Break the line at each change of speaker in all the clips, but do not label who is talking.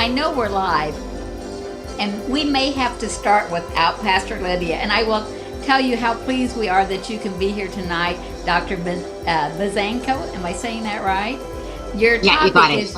I know we're live, and we may have to start without Pastor Lydia, and I will tell you how pleased we are that you can be here tonight, Dr. Buzanko. Am I saying that right? Your
Yeah, you got it.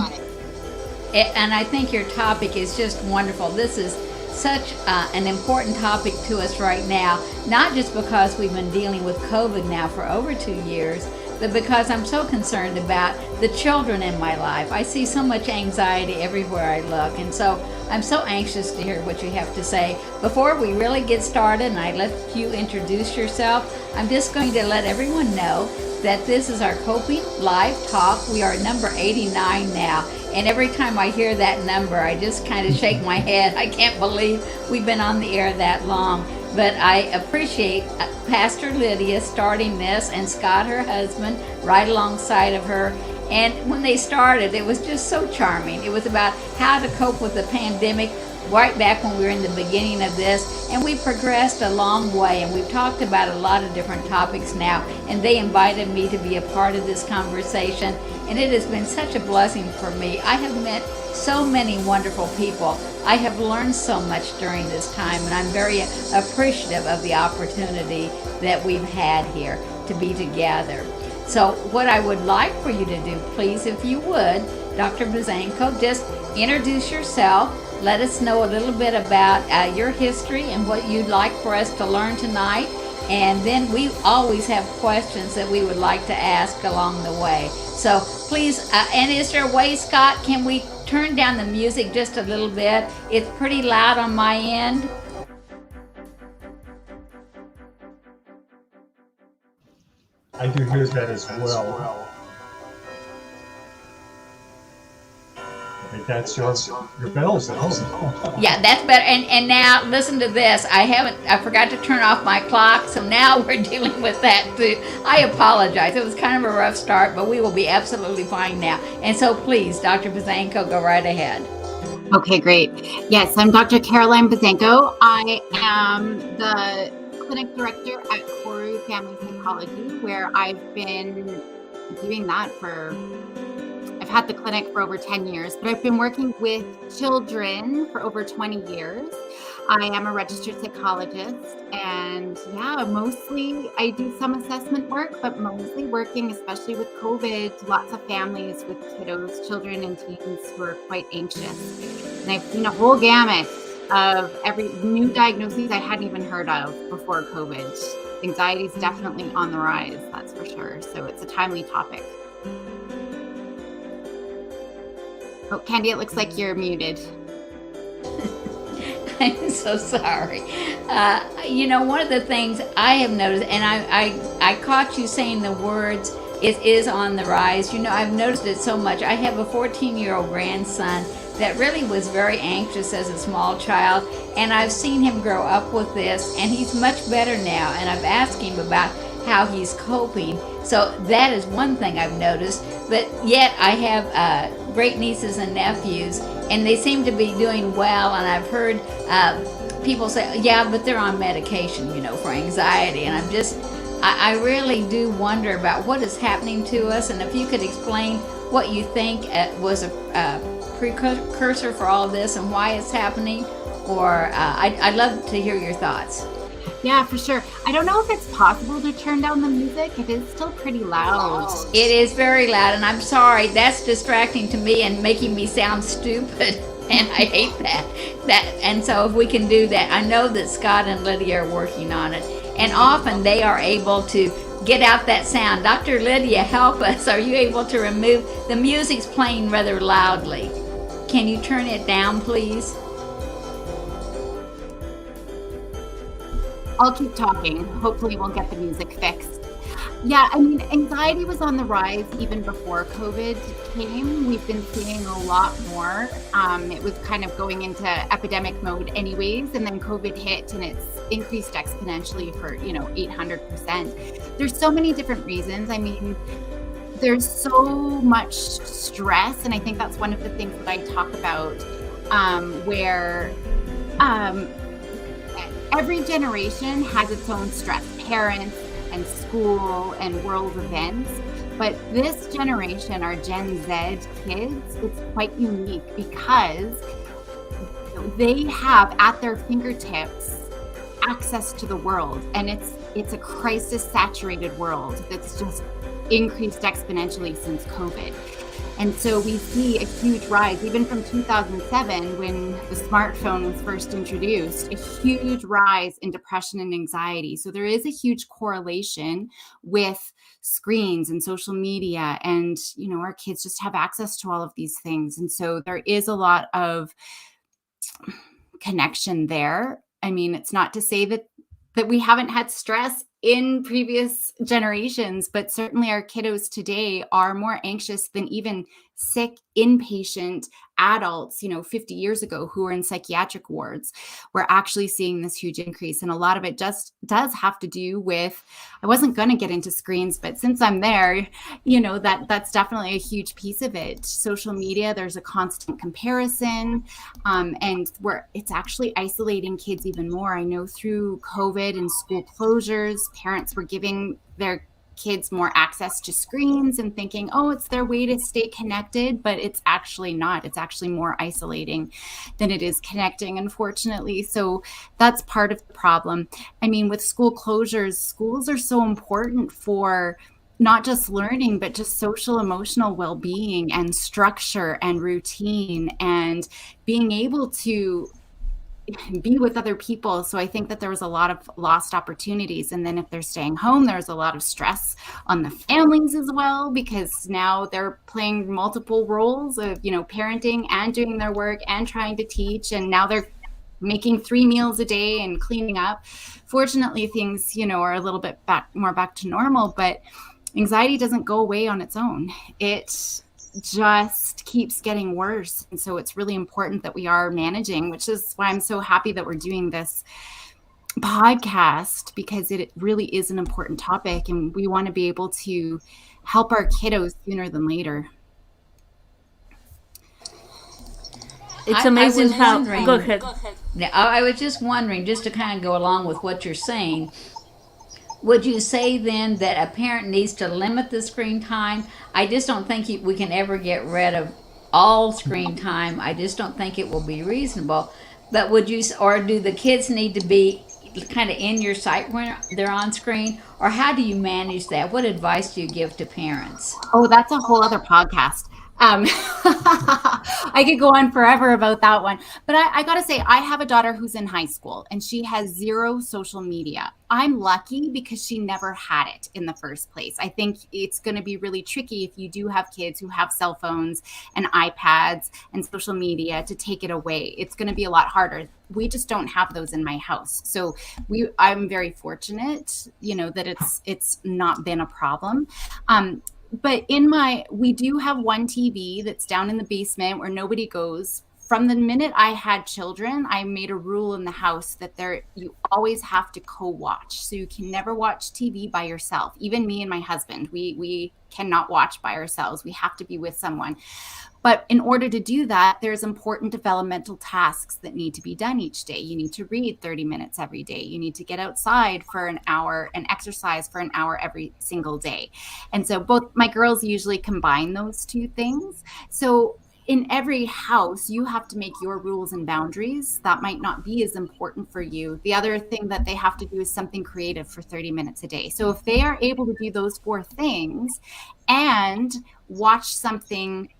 And I think your topic is just wonderful. This is such an important topic to us right now, not just because we've been dealing with COVID now for over 2 years, but because I'm so concerned about the children in my life. I see so much anxiety everywhere I look, and so I'm so anxious to hear what you have to say. Before we really get started and I let you introduce yourself, I'm just going to let everyone know that this is our Coping Live Talk. We are number 89 now, and every time I hear that number, I just kind of shake my head. I can't believe we've been on the air that long. But I appreciate Pastor Lydia starting this, and Scott, her husband, right alongside of her. And when they started, it was just so charming. It was about how to cope with the pandemic right back when we were in the beginning of this. And we progressed a long way, and we've talked about a lot of different topics now. And they invited me to be a part of this conversation. And it has been such a blessing for me. I have met so many wonderful people. I have learned so much during this time, and I'm very appreciative of the opportunity that we've had here to be together. So what I would like for you to do, please, if you would, Dr. Buzanko, just introduce yourself. Let us know a little bit about your history and what you'd like for us to learn tonight. And then we always have questions that we would like to ask along the way. So please, and is there a way, Scott, can we turn down the music just a little bit? It's pretty loud on my end.
I do hear that as well. I think that's your bells at home.
Yeah, that's better. And now listen to this. I forgot to turn off my clock, so now we're dealing with that too. I apologize. It was kind of a rough start, but we will be absolutely fine now. And so please, Dr. Buzanko, go right ahead.
Okay, great. Yes, I'm Dr. Caroline Bozenko. I am the clinic director at Family Psychology, where I've been doing that I've had the clinic for over 10 years, but I've been working with children for over 20 years. I am a registered psychologist, and mostly I do some assessment work, but mostly working, especially with COVID, lots of families with kiddos, children and teens who are quite anxious. And I've seen a whole gamut of every new diagnoses I hadn't even heard of before COVID. Anxiety is definitely on the rise, that's for sure. So it's a timely topic. Oh, Candy, it looks like you're muted.
I'm so sorry. One of the things I have noticed, and I caught you saying the words, it is on the rise. I've noticed it so much. I have a 14-year-old grandson that really was very anxious as a small child, and I've seen him grow up with this, and he's much better now, and I've asked him about how he's coping. So that is one thing I've noticed, but yet I have great nieces and nephews, and they seem to be doing well, and I've heard people say, yeah, but they're on medication, for anxiety, and I really do wonder about what is happening to us, and if you could explain what you think was a precursor for all of this and why it's happening, or I'd love to hear your thoughts.
Yeah, for sure. I don't know if it's possible to turn down the music. It is still pretty loud.
It is very loud, and I'm sorry. That's distracting to me and making me sound stupid, and I hate that. And so if we can do that, I know that Scott and Lydia are working on it, and often they are able to get out that sound. Dr. Lydia, help us. Are you able to remove the music's playing rather loudly? Can you turn it down, please?
I'll keep talking. Hopefully we'll get the music fixed. Yeah, anxiety was on the rise even before COVID came. We've been seeing a lot more. It was kind of going into epidemic mode anyways, and then COVID hit and it's increased exponentially for, 800%. There's so many different reasons. There's so much stress, and I think that's one of the things that I talk about, where every generation has its own stress. Parents and school and world events. But this generation, our Gen Z kids, it's quite unique because they have at their fingertips access to the world, and it's a crisis saturated world that's just increased exponentially since COVID. And so we see a huge rise, even from 2007, when the smartphone was first introduced, a huge rise in depression and anxiety. So there is a huge correlation with screens and social media, and our kids just have access to all of these things. And so there is a lot of connection there. I mean, it's not to say that we haven't had stress in previous generations, but certainly our kiddos today are more anxious than even sick inpatient adults, 50 years ago who were in psychiatric wards. We're actually seeing this huge increase. And a lot of it just does have to do with, I wasn't going to get into screens, but since I'm there, that's definitely a huge piece of it. Social media, there's a constant comparison, and it's actually isolating kids even more. I know through COVID and school closures, parents were giving their kids more access to screens and thinking, oh, it's their way to stay connected, but it's actually not. It's actually more isolating than it is connecting, unfortunately. So that's part of the problem. I mean, with school closures, schools are so important for not just learning, but just social emotional well-being and structure and routine and being able to be with other people. So I think that there was a lot of lost opportunities. And then if they're staying home, there's a lot of stress on the families as well, because now they're playing multiple roles of, parenting and doing their work and trying to teach. And now they're making 3 meals a day and cleaning up. Fortunately, things, are a little bit more back to normal, but anxiety doesn't go away on its own. It just keeps getting worse. And so it's really important that we are managing, which is why I'm so happy that we're doing this podcast, because it really is an important topic and we want to be able to help our kiddos sooner than later.
It's amazing how... Go ahead.
Now, I was just wondering, just to kind of go along with what you're saying, would you say then that a parent needs to limit the screen time? I just don't think we can ever get rid of all screen time. I just don't think it will be reasonable. But would you, or do the kids need to be kind of in your sight when they're on screen? Or how do you manage that? What advice do you give to parents?
Oh, that's a whole other podcast. I could go on forever about that one, but I gotta say, I have a daughter who's in high school and she has 0 social media. I'm lucky because she never had it in the first place. I think it's going to be really tricky if you do have kids who have cell phones and iPads and social media to take it away. It's going to be a lot harder. We just don't have those in my house. So I'm very fortunate, that it's not been a problem. But we do have one TV that's down in the basement where nobody goes. From the minute I had children, I made a rule in the house that you always have to co-watch. So you can never watch TV by yourself. Even me and my husband, we cannot watch by ourselves. We have to be with someone. But in order to do that, there's important developmental tasks that need to be done each day. You need to read 30 minutes every day. You need to get outside for an hour and exercise for an hour every single day. And so both my girls usually combine those two things. So in every house, you have to make your rules and boundaries. That might not be as important for you. The other thing that they have to do is something creative for 30 minutes a day. So if they are able to do those 4 things and watch something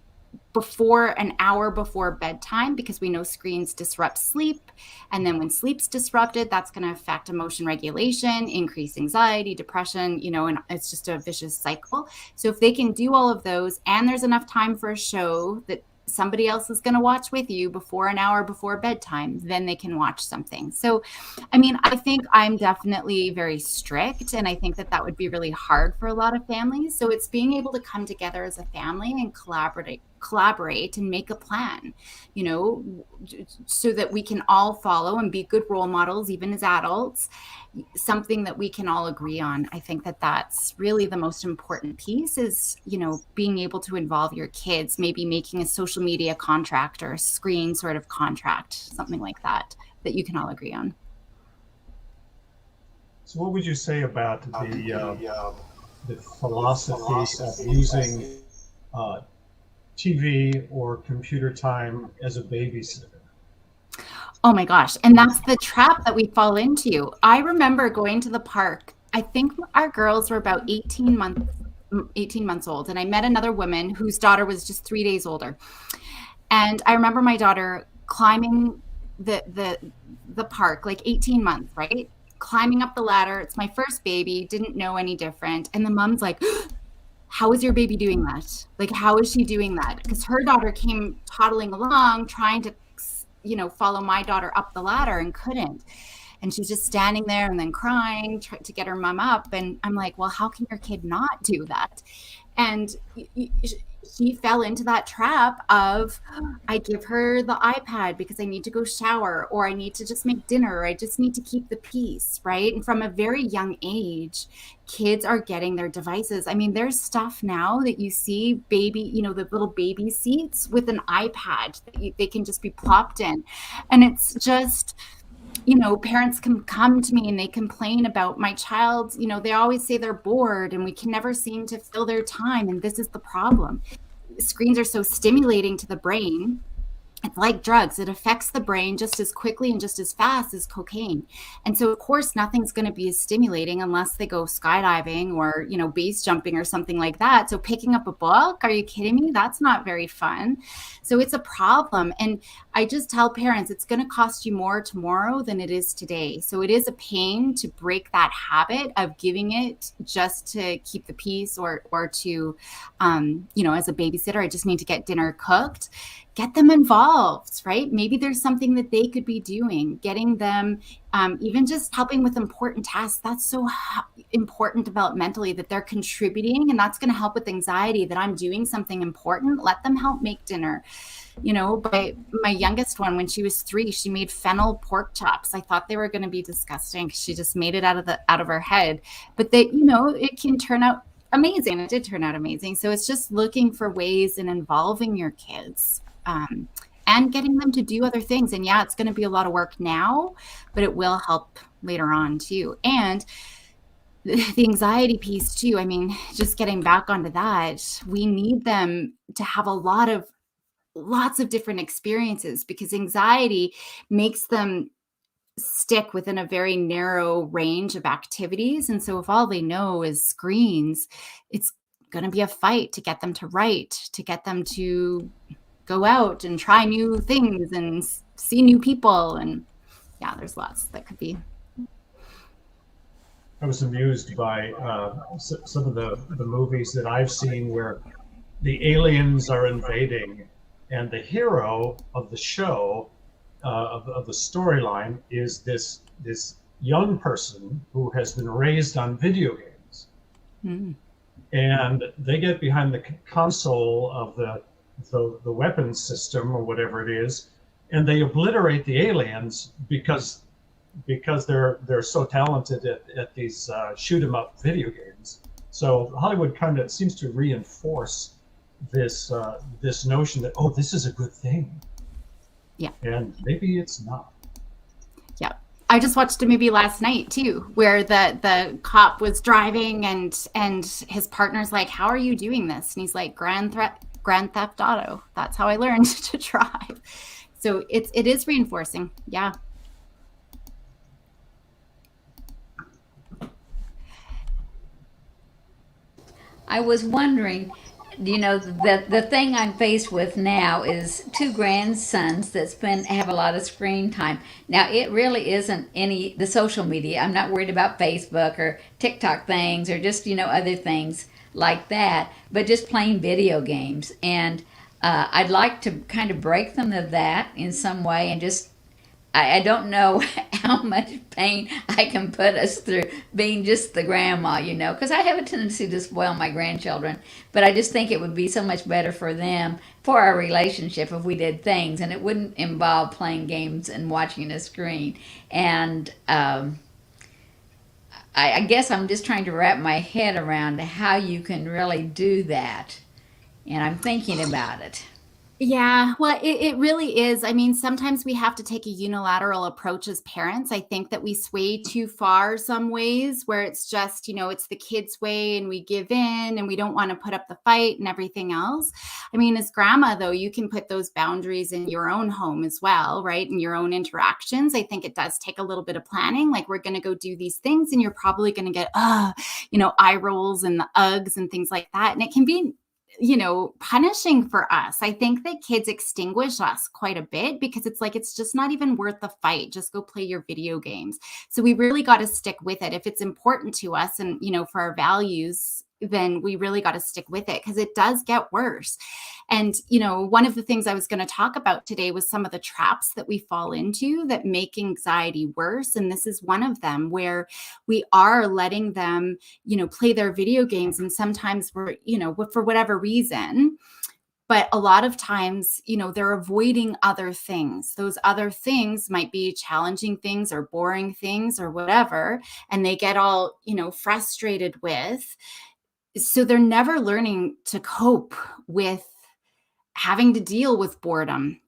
an hour before bedtime, because we know screens disrupt sleep. And then when sleep's disrupted, that's going to affect emotion regulation, increase anxiety, depression, and it's just a vicious cycle. So if they can do all of those and there's enough time for a show that somebody else is going to watch with you before an hour before bedtime, then they can watch something. So, I mean, I think I'm definitely very strict, and I think that would be really hard for a lot of families. So it's being able to come together as a family and collaborate and make a plan, so that we can all follow and be good role models, even as adults, something that we can all agree on. I think that that's really the most important piece is, being able to involve your kids, maybe making a social media contract or a screen sort of contract, something like that you can all agree on.
So what would you say about the philosophy of using TV or computer time as a babysitter?
Oh my gosh. And that's the trap that we fall into. I remember going to the park. I think our girls were about 18 months old. And I met another woman whose daughter was just 3 days older. And I remember my daughter climbing the park, like 18 months, right? Climbing up the ladder. It's my first baby, didn't know any different. And the mom's like, how is your baby doing that? Like, how is she doing that? Because her daughter came toddling along, trying to, follow my daughter up the ladder and couldn't. And she's just standing there and then crying, trying to get her mom up. And I'm like, well, how can your kid not do that? And she fell into that trap of, I give her the iPad because I need to go shower, or I need to just make dinner, or I just need to keep the peace, right? And from a very young age, kids are getting their devices. I mean, there's stuff now that you see the little baby seats with an iPad that they can just be plopped in. And it's just, parents can come to me and they complain about my child. They always say they're bored and we can never seem to fill their time. And this is the problem. Screens are so stimulating to the brain. It's like drugs. It affects the brain just as quickly and just as fast as cocaine. And so, of course, nothing's going to be as stimulating unless they go skydiving or, base jumping or something like that. So picking up a book, are you kidding me? That's not very fun. So it's a problem. And I just tell parents it's going to cost you more tomorrow than it is today. So it is a pain to break that habit of giving it just to keep the peace or to, as a babysitter, I just need to get dinner cooked. Get them involved, right? Maybe there's something that they could be doing, getting them, even just helping with important tasks. That's so important developmentally that they're contributing, and that's going to help with anxiety that I'm doing something important. Let them help make dinner. But my youngest one, when she was 3, she made fennel pork chops. I thought they were going to be disgusting. She just made it out of her head. But it can turn out amazing. It did turn out amazing. So it's just looking for ways in involving your kids. And getting them to do other things. And yeah, it's going to be a lot of work now, but it will help later on too. And the anxiety piece too. I mean, just getting back onto that, we need them to have lots of different experiences, because anxiety makes them stick within a very narrow range of activities. And so if all they know is screens, it's going to be a fight to get them to write, to get them to go out and try new things and see new people. And yeah, there's lots that could be.
I was amused by some of the movies that I've seen where the aliens are invading, and the hero of the show, of the storyline, is this young person who has been raised on video games. And they get behind the console of the weapons system or whatever it is, and they obliterate the aliens because they're so talented at these shoot 'em up video games. So Hollywood kind of seems to reinforce this notion that, oh, this is a good thing.
Yeah.
And maybe it's not.
Yeah. I just watched a movie last night too, where the cop was driving and his partner's like, how are you doing this? And he's like, Grand Theft Auto. That's how I learned to drive. So it is reinforcing. Yeah.
I was wondering, the thing I'm faced with now is 2 grandsons that have a lot of screen time. Now, it really isn't the social media. I'm not worried about Facebook or TikTok things or just, other things like that, but just playing video games. And I'd like to kind of break them of that in some way, and just, I don't know how much pain I can put us through being just the grandma, because I have a tendency to spoil my grandchildren, but I just think it would be so much better for them, for our relationship, if we did things, and it wouldn't involve playing games and watching a screen. And I guess I'm just trying to wrap my head around how you can really do that, and I'm thinking about it.
Yeah, well, it really is. I mean, sometimes we have to take a unilateral approach as parents. I think that we sway too far some ways where it's just, it's the kids' way and we give in and we don't want to put up the fight and everything else. I mean, as grandma, though, you can put those boundaries in your own home as well, right? In your own interactions. I think it does take a little bit of planning. Like, we're going to go do these things and you're probably going to get, eye rolls and the Uggs and things like that. And it can be punishing for us. I think that kids extinguish us quite a bit because it's like, it's just not even worth the fight. Just go play your video games. So we really got to stick with it. If it's important to us and, for our values, then we really got to stick with it because it does get worse. And, one of the things I was going to talk about today was some of the traps that we fall into that make anxiety worse. And this is one of them where we are letting them, play their video games. And sometimes we're, for whatever reason, but a lot of times, they're avoiding other things. Those other things might be challenging things or boring things or whatever. And they get all, frustrated with. So they're never learning to cope with having to deal with boredom.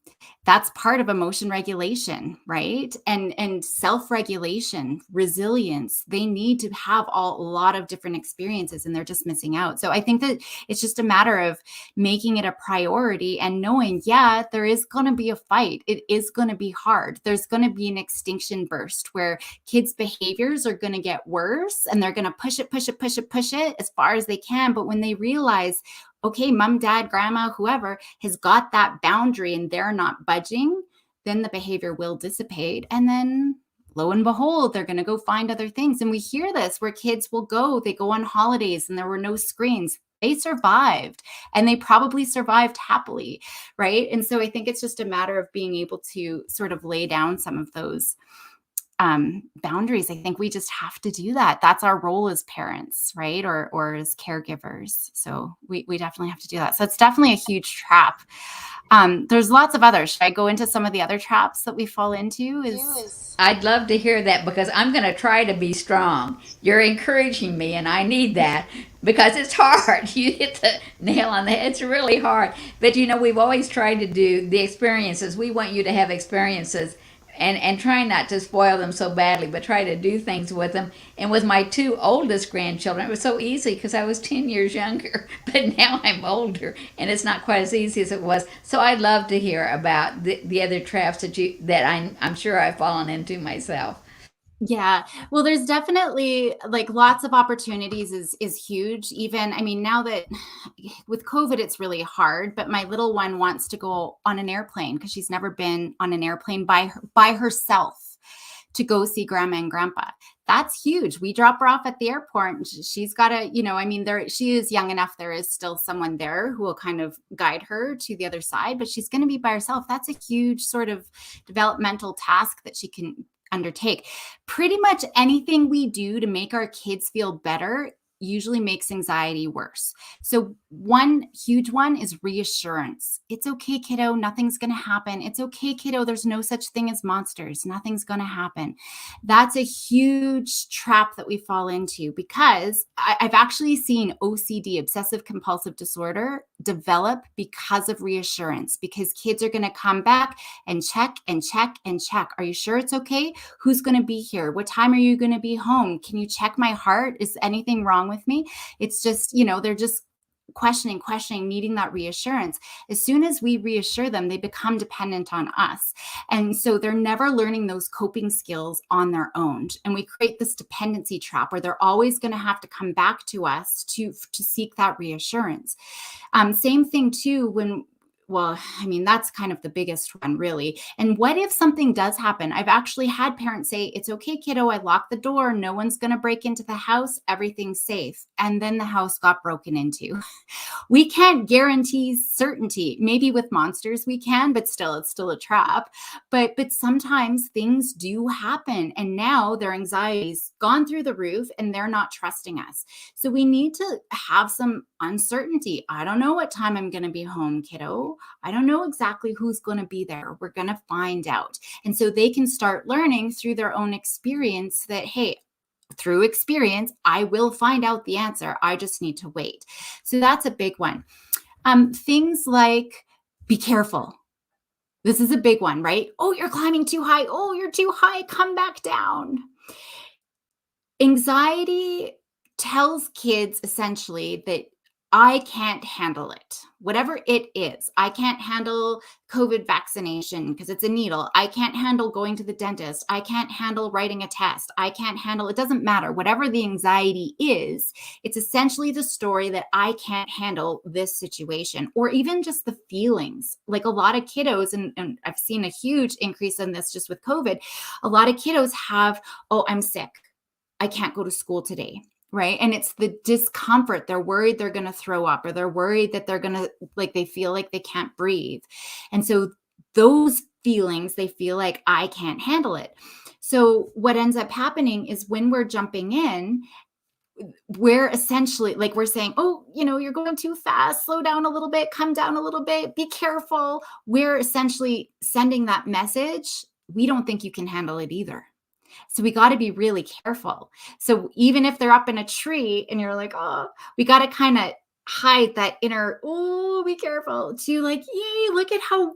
That's part of emotion regulation, right? And self-regulation, resilience. They need to have a lot of different experiences and they're just missing out. So I think that it's just a matter of making it a priority and knowing, yeah, there is going to be a fight. It is going to be hard. There's going to be an extinction burst where kids' behaviors are going to get worse and they're going to push it as far as they can. But when they realize, okay, mom, dad, grandma, whoever has got that boundary and they're not budging, then the behavior will dissipate. And then lo and behold, they're going to go find other things. And we hear this where kids they go on holidays and there were no screens. They survived and they probably survived happily, right? And so I think it's just a matter of being able to sort of lay down some of those boundaries. I think we just have to do that. That's our role as parents, right? Or as caregivers. So we definitely have to do that. So it's definitely a huge trap. There's lots of others. Should I go into some of the other traps that we fall into?
I'd love to hear that because I'm going to try to be strong. You're encouraging me, and I need that because it's hard. You hit the nail on the head. It's really hard. But we've always tried to do the experiences. We want you to have experiences and try not to spoil them so badly, but try to do things with them. And with my two oldest grandchildren, it was so easy because I was 10 years younger, but now I'm older and it's not quite as easy as it was. So I'd love to hear about the other traps that I'm sure I've fallen into myself.
Yeah. Well, there's definitely like lots of opportunities is huge. Even, I mean, now that with COVID, it's really hard, but my little one wants to go on an airplane because she's never been on an airplane by herself to go see grandma and grandpa. That's huge. We drop her off at the airport and she's got to, she is young enough. There is still someone there who will kind of guide her to the other side, but she's going to be by herself. That's a huge sort of developmental task that she can undertake. Pretty much anything we do to make our kids feel better usually makes anxiety worse. So one huge one is reassurance. It's okay, kiddo. Nothing's going to happen. It's okay, kiddo. There's no such thing as monsters. Nothing's going to happen. That's a huge trap that we fall into because I've actually seen OCD, obsessive compulsive disorder, develop because of reassurance, because kids are going to come back and check and check and check. Are you sure it's okay? Who's going to be here? What time are you going to be home? Can you check my heart? Is anything wrong with me? It's just, they're just questioning, needing that reassurance. As soon as we reassure them, they become dependent on us. And so they're never learning those coping skills on their own. And we create this dependency trap where they're always going to have to come back to us to seek that reassurance. Same thing too, that's kind of the biggest one, really. And what if something does happen? I've actually had parents say, it's okay, kiddo, I locked the door. No one's going to break into the house. Everything's safe. And then the house got broken into. We can't guarantee certainty. Maybe with monsters we can, but still, it's still a trap. But sometimes things do happen. And now their anxiety's gone through the roof and they're not trusting us. So we need to have some uncertainty. I don't know what time I'm going to be home, kiddo. I don't know exactly who's going to be there. We're going to find out. And so they can start learning through their own experience that, hey, through experience, I will find out the answer. I just need to wait. So that's a big one. Things like be careful. This is a big one, right? Oh, you're climbing too high. Oh, you're too high. Come back down. Anxiety tells kids essentially that I can't handle it, whatever it is. I can't handle COVID vaccination because it's a needle. I can't handle going to the dentist. I can't handle writing a test. I can't handle, it doesn't matter. Whatever the anxiety is, it's essentially the story that I can't handle this situation, or even just the feelings. Like a lot of kiddos, and I've seen a huge increase in this just with COVID, a lot of kiddos have, oh, I'm sick. I can't go to school today. Right. And it's the discomfort. They're worried they're going to throw up, or they're worried that they're going to, like, they feel like they can't breathe. And so those feelings, they feel like I can't handle it. So what ends up happening is when we're jumping in, we're essentially like, we're saying, oh, you're going too fast, slow down a little bit, come down a little bit, be careful. We're essentially sending that message. We don't think you can handle it either. So we got to be really careful. So even if they're up in a tree and you're like, oh, we got to kind of hide that inner, oh, be careful, to like, yay, look at how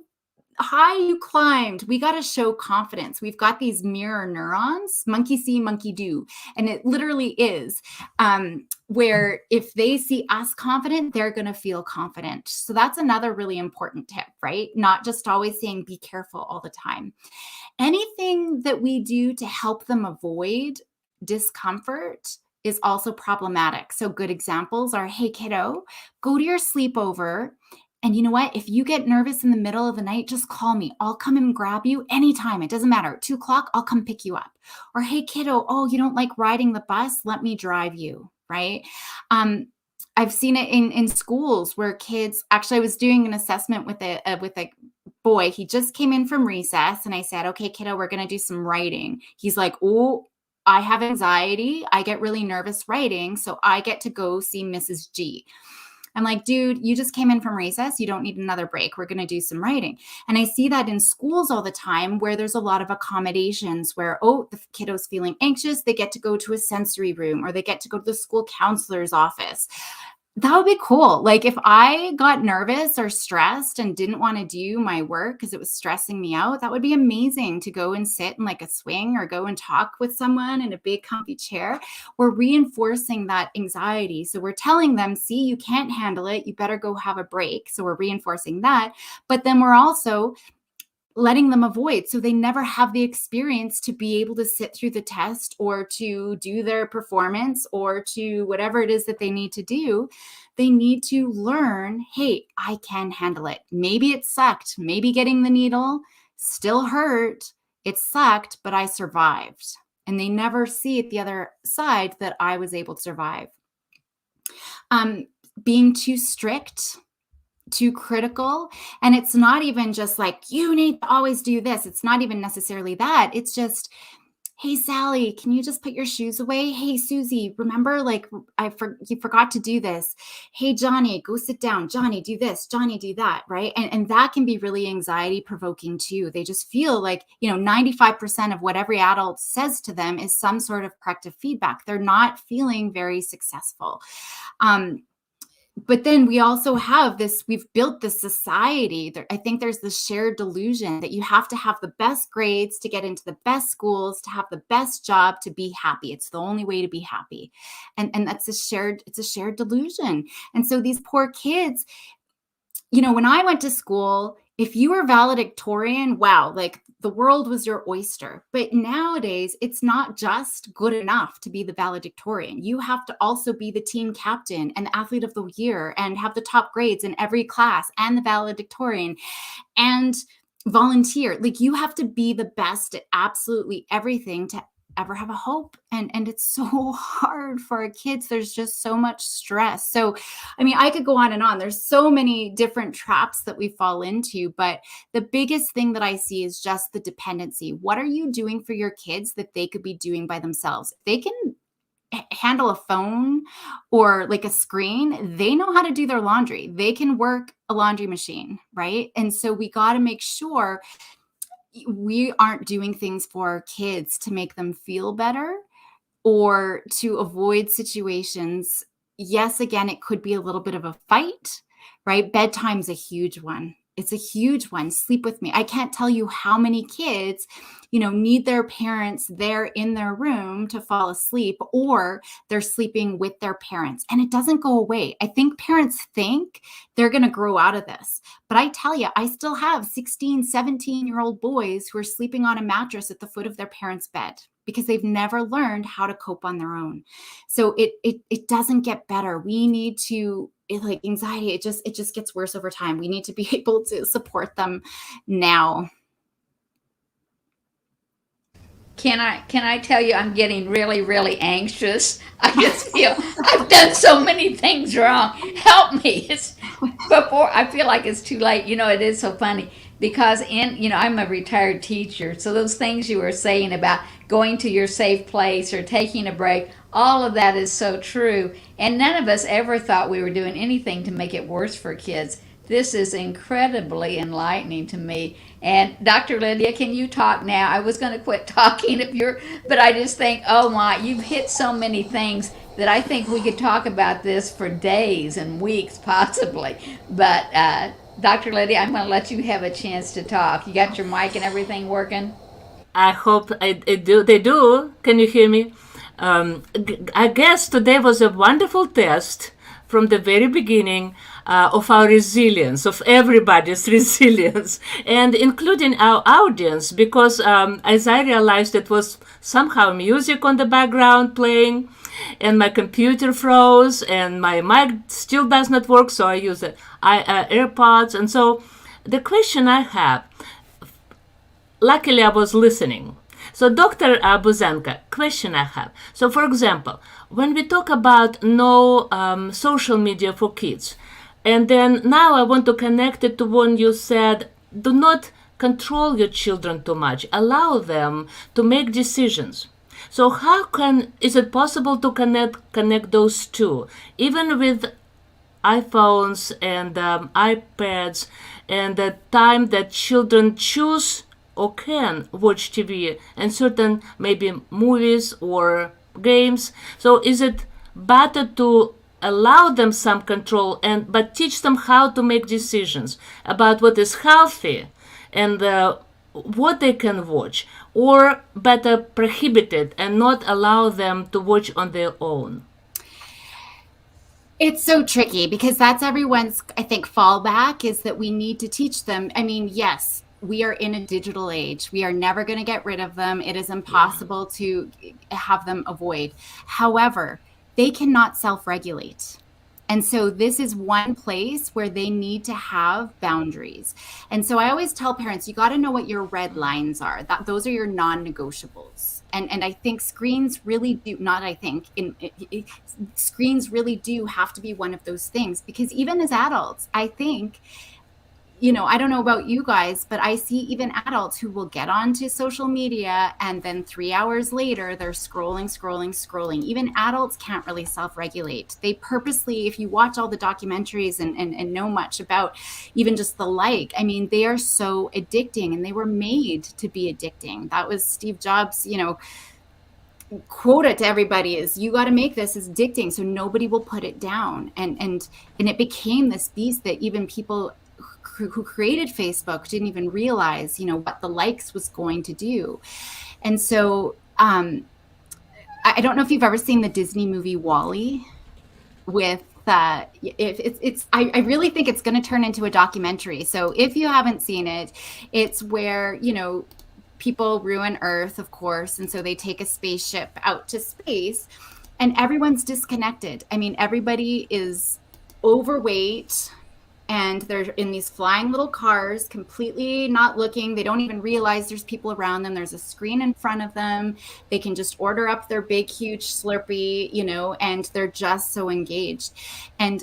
high you climbed. We got to show confidence. We've got these mirror neurons, monkey see, monkey do. And it literally is where if they see us confident, they're going to feel confident. So that's another really important tip, right? Not just always saying be careful all the time. Anything that we do to help them avoid discomfort is also problematic. So good examples are, hey, kiddo, go to your sleepover. And you know what? If you get nervous in the middle of the night, just call me. I'll come and grab you anytime. It doesn't matter. 2:00, I'll come pick you up. Or, hey, kiddo, oh, you don't like riding the bus? Let me drive you, right? I've seen it in schools where kids, actually, I was doing an assessment with a boy. He just came in from recess, and I said, okay, kiddo, we're going to do some writing. He's like, oh, I have anxiety. I get really nervous writing, so I get to go see Mrs. G. I'm like, dude, you just came in from recess. You don't need another break. We're going to do some writing. And I see that in schools all the time where there's a lot of accommodations where, oh, the kiddo's feeling anxious. They get to go to a sensory room, or they get to go to the school counselor's office. That would be cool. Like if I got nervous or stressed and didn't want to do my work because it was stressing me out, that would be amazing to go and sit in like a swing or go and talk with someone in a big comfy chair. We're reinforcing that anxiety. So we're telling them, see, you can't handle it. You better go have a break. So we're reinforcing that. But then we're also letting them avoid, so they never have the experience to be able to sit through the test or to do their performance or to whatever it is that they need to do. They need to learn, hey, I can handle it. Maybe it sucked. Maybe getting the needle still hurt. It sucked, but I survived. And they never see at the other side that I was able to survive. Being too strict, too critical. And it's not even just like, you need to always do this. It's not even necessarily that. It's just, hey, Sally, can you just put your shoes away? Hey, Susie, remember, like, you forgot to do this. Hey, Johnny, go sit down. Johnny, do this. Johnny, do that, right? And that can be really anxiety provoking too. They just feel like, 95% of what every adult says to them is some sort of corrective feedback. They're not feeling very successful. But then we also have this, we've built this society. I think there's this shared delusion that you have to have the best grades to get into the best schools, to have the best job, to be happy. It's the only way to be happy. And that's it's a shared delusion. And so these poor kids, when I went to school, if you were valedictorian, wow, like the world was your oyster. But nowadays, it's not just good enough to be the valedictorian. You have to also be the team captain and the athlete of the year and have the top grades in every class and the valedictorian and volunteer. Like you have to be the best at absolutely everything to ever have a hope. And it's so hard for our kids. There's just so much stress. So, I could go on and on. There's so many different traps that we fall into, but the biggest thing that I see is just the dependency. What are you doing for your kids that they could be doing by themselves? If they can handle a phone or like a screen, they know how to do their laundry. They can work a laundry machine, right? And so we got to make sure we aren't doing things for our kids to make them feel better or to avoid situations. Yes, again, it could be a little bit of a fight, right? Bedtime's a huge one. It's a huge one. Sleep with me. I can't tell you how many kids, need their parents there in their room to fall asleep, or they're sleeping with their parents, and it doesn't go away. I think parents think they're going to grow out of this. But I tell you, I still have 16, 17-year-old boys who are sleeping on a mattress at the foot of their parents' bed because they've never learned how to cope on their own. So it doesn't get better. We need to, like anxiety, it just gets worse over time. We need to be able to support them now.
Can I tell you, I'm getting really, really anxious. I just feel I've done so many things wrong. Help me. Before I feel like it's too late. It is so funny because I'm a retired teacher. So those things you were saying about going to your safe place or taking a break, all of that is so true. And none of us ever thought we were doing anything to make it worse for kids. This is incredibly enlightening to me. And Dr. Lydia, can you talk now? I was going to quit talking but I just think, oh my, you've hit so many things that I think we could talk about this for days and weeks possibly. But Dr. Lydia, I'm going to let you have a chance to talk. You got your mic and everything working?
I hope I do. They do. Can you hear me? I guess today was a wonderful test from the very beginning of our resilience, of everybody's resilience, and including our audience, because as I realized, it was somehow music on the background playing, and my computer froze, and my mic still does not work, so I use AirPods. And so the question I have, luckily I was listening. So Dr. Buzanko, question I have. So for example, when we talk about no social media for kids, and then now I want to connect it to when you said, do not control your children too much. Allow them to make decisions. So is it possible to connect those two, even with iPhones and iPads, and the time that children choose or can watch TV and certain maybe movies or games? So is it better to allow them some control but teach them how to make decisions about what is healthy and what they can watch, or better prohibit it and not allow them to watch on their own?
It's so tricky because that's everyone's, I think, fallback, is that we need to teach them. I mean, yes, we are in a digital age. We are never going to get rid of them. It is impossible to have them avoid. However, they cannot self-regulate. And so this is one place where they need to have boundaries. And so I always tell parents, you got to know what your red lines are. Those are your non-negotiables. And I think screens really do, screens really do have to be one of those things, because even as adults, I think, I don't know about you guys, but I see even adults who will get onto social media and then 3 hours later, they're scrolling. Even adults can't really self-regulate. They purposely, if you watch all the documentaries and know much about even just the they are so addicting, and they were made to be addicting. That was Steve Jobs, quote to everybody is, you got to make this as addicting so nobody will put it down. And it became this beast that even people who created Facebook didn't even realize, what the likes was going to do. And so I don't know if you've ever seen the Disney movie WALL-E with I really think it's going to turn into a documentary. So if you haven't seen it, it's where, people ruin Earth, of course. And so they take a spaceship out to space and everyone's disconnected. I mean, everybody is overweight, and they're in these flying little cars, completely not looking. They don't even realize there's people around them. There's a screen in front of them. They can just order up their big, huge Slurpee, and they're just so engaged. And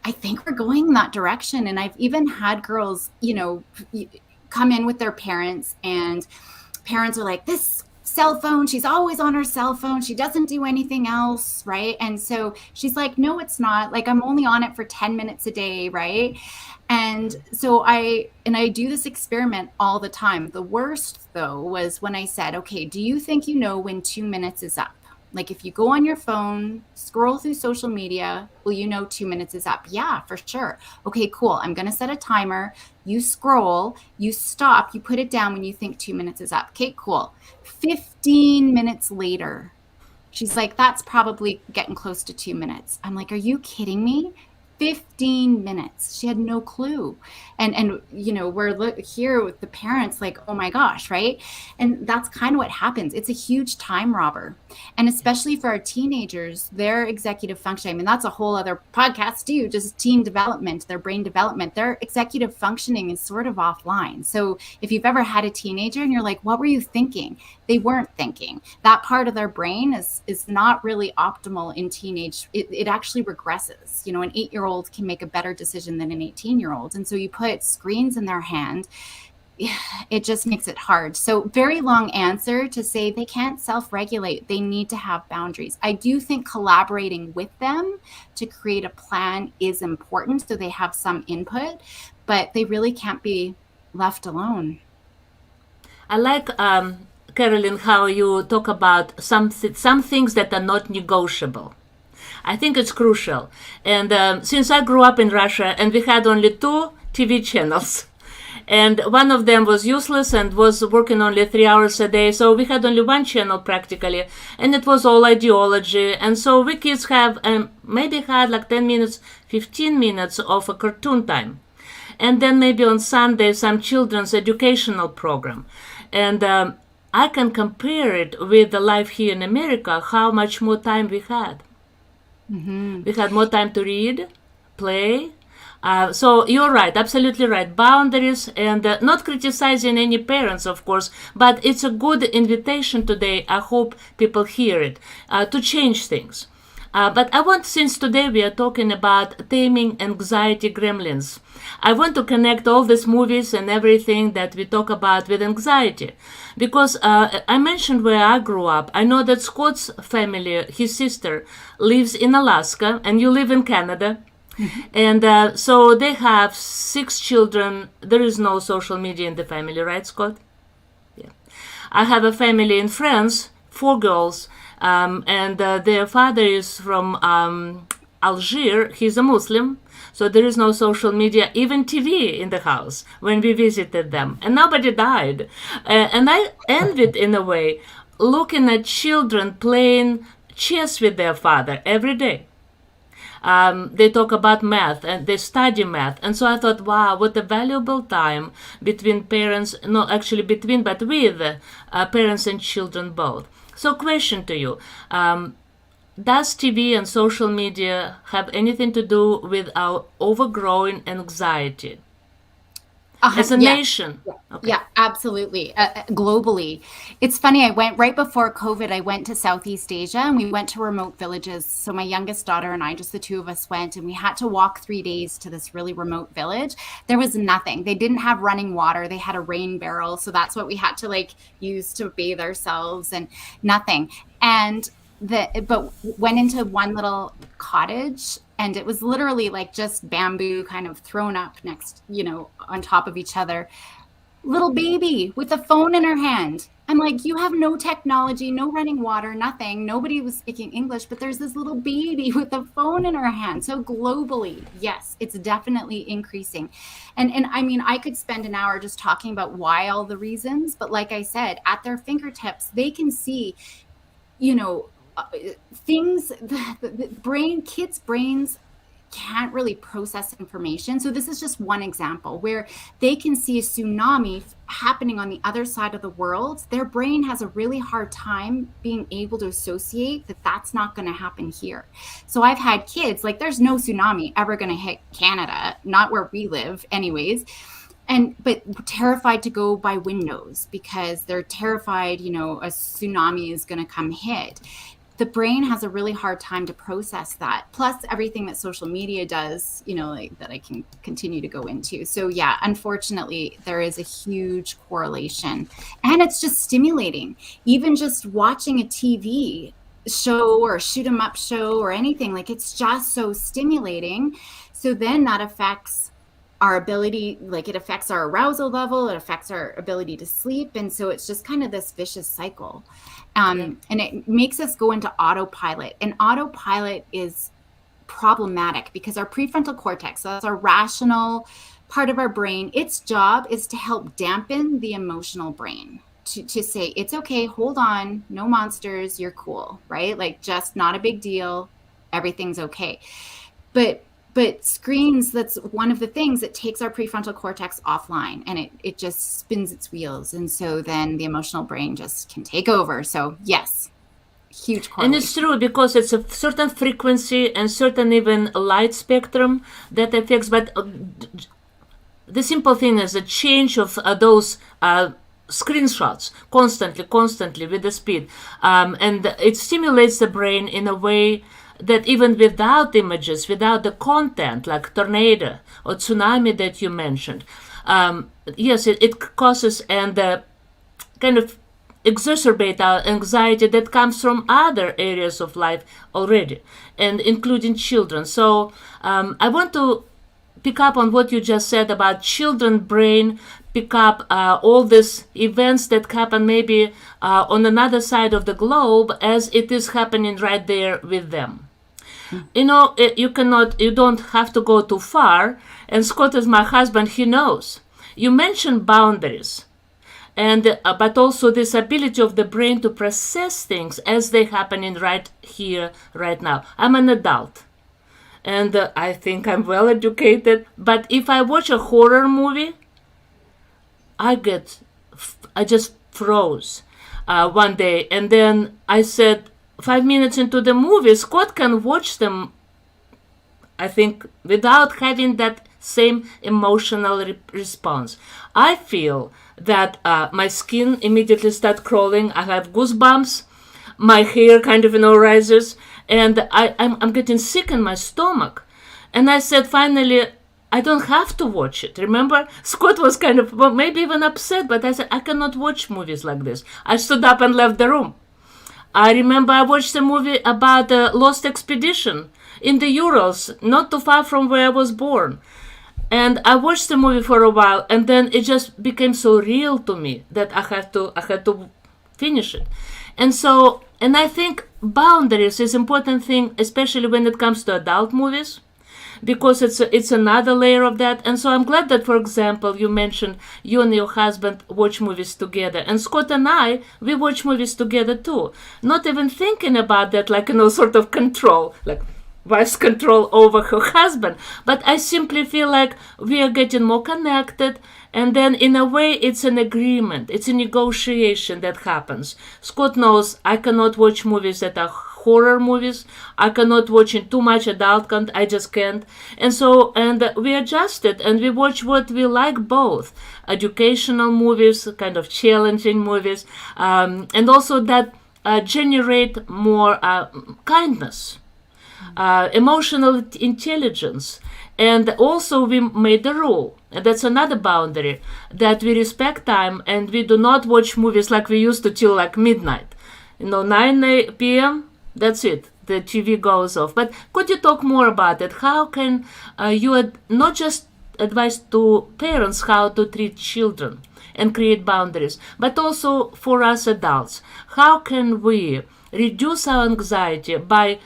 I think we're going in that direction. And I've even had girls, come in with their parents, and parents are like, this cell phone, she's always on her cell phone, she doesn't do anything else, right? And so she's like, no, it's not, like, I'm only on it for 10 minutes a day, right? And so I do this experiment all the time. The worst though was when I said, okay, do you think when 2 minutes is up? Like if you go on your phone, scroll through social media, will you know 2 minutes is up? Yeah, for sure. Okay, cool. I'm going to set a timer. You scroll, you stop, you put it down when you think 2 minutes is up. Okay, cool. 15 minutes later, she's like, that's probably getting close to 2 minutes. I'm like, are you kidding me? 15 minutes. She had no clue. And you know, we're here with the parents like, oh my gosh, right? And that's kind of what happens. It's a huge time robber. And especially for our teenagers, their executive function, I mean, that's a whole other podcast too, just teen development, their brain development, their executive functioning is sort of offline. So if you've ever had a teenager and you're like, what were you thinking? They weren't thinking. That part of their brain is not really optimal in teenage. It actually regresses. You know, an 8-year-old can make a better decision than an 18-year-old. And so you put screens in their hand, it just makes it hard. So very long answer to say they can't self-regulate. They need to have boundaries. I do think collaborating with them to create a plan is important so they have some input, but they really can't be left alone.
I like, Caroline, how you talk about some things that are not negotiable. I think it's crucial. And since I grew up in Russia and we had only 2 TV channels, and one of them was useless and was working only 3 hours a day, so we had only 1 channel practically, and it was all ideology. And so we kids have maybe had like 10 minutes, 15 minutes of a cartoon time. And then maybe on Sunday some children's educational program. And I can compare it with the life here in America, how much more time we had. Mm-hmm. We had more time to read, play. So you're right, absolutely right. Boundaries, and not criticizing any parents, of course, but it's a good invitation today. I hope people hear it, to change things. But I want, since today we are talking about taming anxiety gremlins, I want to connect all these movies and everything that we talk about with anxiety. Because I mentioned where I grew up. I know that Scott's family, his sister, lives in Alaska, and you live in Canada. Mm-hmm. And so they have 6 children. There is no social media in the family, right, Scott? Yeah. I have a family in France, 4 girls. And their father is from Algiers. He's a Muslim, so there is no social media, even TV in the house when we visited them, and nobody died. And I envied, in a way, looking at children playing chess with their father every day. They talk about math and they study math. And so I thought, wow, what a valuable time between parents, not actually between, but with parents and children both. So question to you, does TV and social media have anything to do with our overgrowing anxiety? As a nation?
Yeah, okay. Yeah, absolutely. Globally. It's funny, I went right before COVID, I went to Southeast Asia and we went to remote villages. So my youngest daughter and I, just the 2 of us went, and we had to walk 3 days to this really remote village. There was nothing. They didn't have running water. They had a rain barrel. So that's what we had to use to bathe ourselves, and nothing. And but went into one little cottage, and it was literally just bamboo kind of thrown up next, on top of each other. Little baby with a phone in her hand. I'm like, you have no technology, no running water, nothing. Nobody was speaking English, but there's this little baby with a phone in her hand. So globally, yes, it's definitely increasing. And I mean, I could spend an hour just talking about why, all the reasons, but like I said, at their fingertips, they can see, things, the brain, kids' brains can't really process information. So this is just one example where they can see a tsunami happening on the other side of the world. Their brain has a really hard time being able to associate that that's not going to happen here. So I've had kids, there's no tsunami ever going to hit Canada, not where we live anyways. But terrified to go by windows because they're terrified, a tsunami is going to come hit. The brain has a really hard time to process that. Plus everything that social media does, that I can continue to go into. So yeah, unfortunately, there is a huge correlation, and it's just stimulating. Even just watching a TV show or shoot 'em up show or anything, it's just so stimulating. So then that affects our ability, like it affects our arousal level, it affects our ability to sleep. And so it's just kind of this vicious cycle. And it makes us go into autopilot. And autopilot is problematic because our prefrontal cortex, so that's our rational part of our brain, its job is to help dampen the emotional brain, to say, it's okay, hold on, no monsters, you're cool, right? Like, just not a big deal, everything's okay. But screens, that's one of the things that takes our prefrontal cortex offline, and it just spins its wheels. And so then the emotional brain just can take over. So yes, huge correlation.
And it's true, because it's a certain frequency and certain even light spectrum that affects, but the simple thing is a change of those screenshots constantly with the speed. And it stimulates the brain in a way that even without images, without the content, like tornado or tsunami that you mentioned, yes, it causes and kind of exacerbate our anxiety that comes from other areas of life already, and including children. So I want to pick up on what you just said about children brain, pick up all these events that happen maybe on another side of the globe as it is happening right there with them. You know, you don't have to go too far. And Scott is my husband, he knows. You mentioned boundaries, and but also this ability of the brain to process things as they happening right here, right now. I'm an adult, and I think I'm well educated. But if I watch a horror movie, I just froze one day, and then I said, 5 minutes into the movie, Scott can watch them, I think, without having that same emotional response. I feel that my skin immediately starts crawling. I have goosebumps. My hair kind of, rises. And I'm getting sick in my stomach. And I said, finally, I don't have to watch it. Remember? Scott was kind of, well, maybe even upset. But I said, I cannot watch movies like this. I stood up and left the room. I remember I watched a movie about a lost expedition in the Urals, not too far from where I was born. And I watched the movie for a while, and then it just became so real to me that I had to finish it. And I think boundaries is an important thing, especially when it comes to adult movies, because it's another layer of that. And so I'm glad that, for example, you mentioned you and your husband watch movies together. And Scott and we watch movies together too. Not even thinking about that, like, sort of control, like wife's control over her husband. But I simply feel like we are getting more connected. And then in a way, it's an agreement. It's a negotiation that happens. Scott knows I cannot watch movies that are horror movies. I cannot watch too much adult content. I just can't. And we adjusted, and we watch what we like both. Educational movies, kind of challenging movies, and also that generate more kindness, emotional intelligence. And also we made a rule, and that's another boundary, that we respect time and we do not watch movies like we used to till like midnight. 9 p.m., that's it. The TV goes off. But could you talk more about it? How can you not just advise to parents how to treat children and create boundaries, but also for us adults? How can we reduce our anxiety by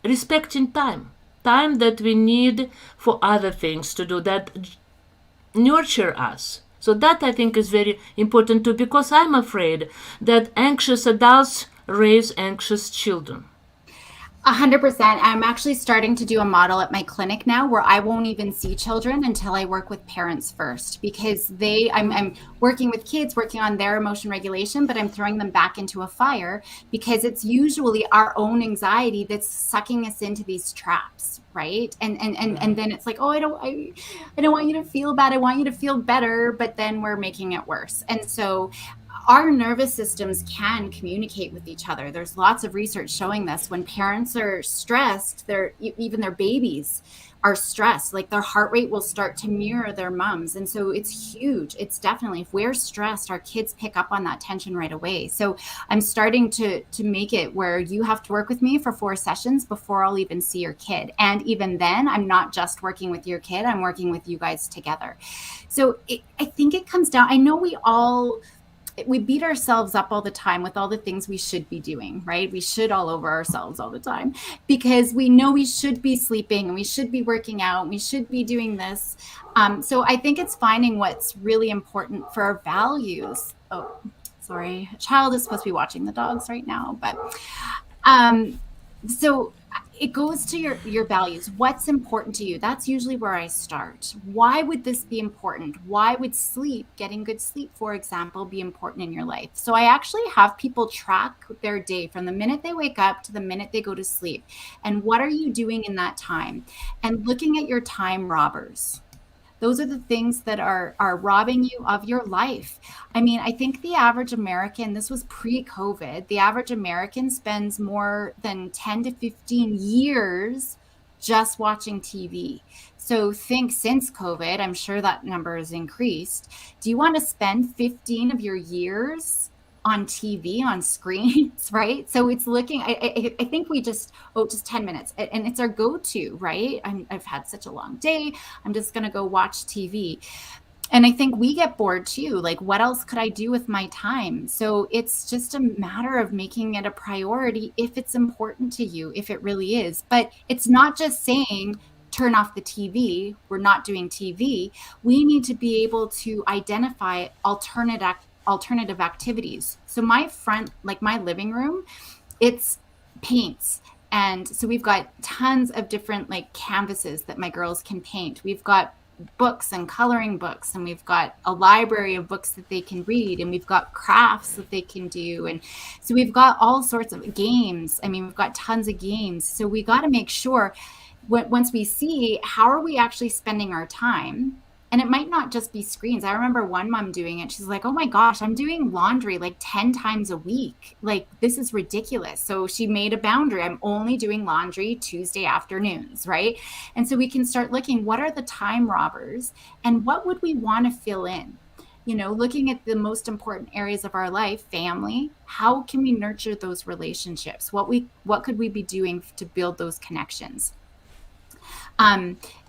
respecting time that we need for other things to do that nurture us? So that, I think, is very important too, because I'm afraid that anxious adults raise anxious children.
100%. I'm actually starting to do a model at my clinic now where I won't even see children until I work with parents first, because I'm working with kids, working on their emotion regulation, but I'm throwing them back into a fire because it's usually our own anxiety that's sucking us into these traps, right? And then it's like, oh, I don't want you to feel bad. I want you to feel better, but then we're making it worse. And so our nervous systems can communicate with each other. There's lots of research showing this. When parents are stressed, even their babies are stressed, like their heart rate will start to mirror their mom's. And so it's huge. It's definitely, if we're stressed, our kids pick up on that tension right away. So I'm starting to make it where you have to work with me for 4 sessions before I'll even see your kid. And even then, I'm not just working with your kid, I'm working with you guys together. So I think it comes down, I know we beat ourselves up all the time with all the things we should be doing, right? We should all over ourselves all the time because we know we should be sleeping and we should be working out and we should be doing this. So I think it's finding what's really important for our values. Oh, sorry. A child is supposed to be watching the dogs right now, but so it goes to your values. What's important to you? That's usually where I start. Why would this be important? Why would sleep, getting good sleep, for example, be important in your life? So I actually have people track their day from the minute they wake up to the minute they go to sleep. And what are you doing in that time? And looking at your time robbers. Those are the things that are robbing you of your life. I mean, I think the average American, this was pre-COVID, the average American spends more than 10 to 15 years just watching TV. So think since COVID, I'm sure that number has increased. Do you want to spend 15 of your years on TV, on screens, right? So it's looking, I think we just 10 minutes. And it's our go-to, right? I've had such a long day. I'm just going to go watch TV. And I think we get bored too. Like, what else could I do with my time? So it's just a matter of making it a priority if it's important to you, if it really is. But it's not just saying, turn off the TV. We're not doing TV. We need to be able to identify alternative activities. So my front, like my living room, it's paints. And so we've got tons of different like canvases that my girls can paint. We've got books and coloring books, and we've got a library of books that they can read, and we've got crafts that they can do. And so we've got all sorts of games. I mean, we've got tons of games. So we got to make sure once we see how are we actually spending our time. And it might not just be screens. I remember one mom doing it. She's like, oh my gosh, I'm doing laundry like 10 times a week. Like, this is ridiculous. So she made a boundary. I'm only doing laundry Tuesday afternoons, right? And so we can start looking, what are the time robbers and what would we want to fill in? You know, looking at the most important areas of our life, family, how can we nurture those relationships? What could we be doing to build those connections?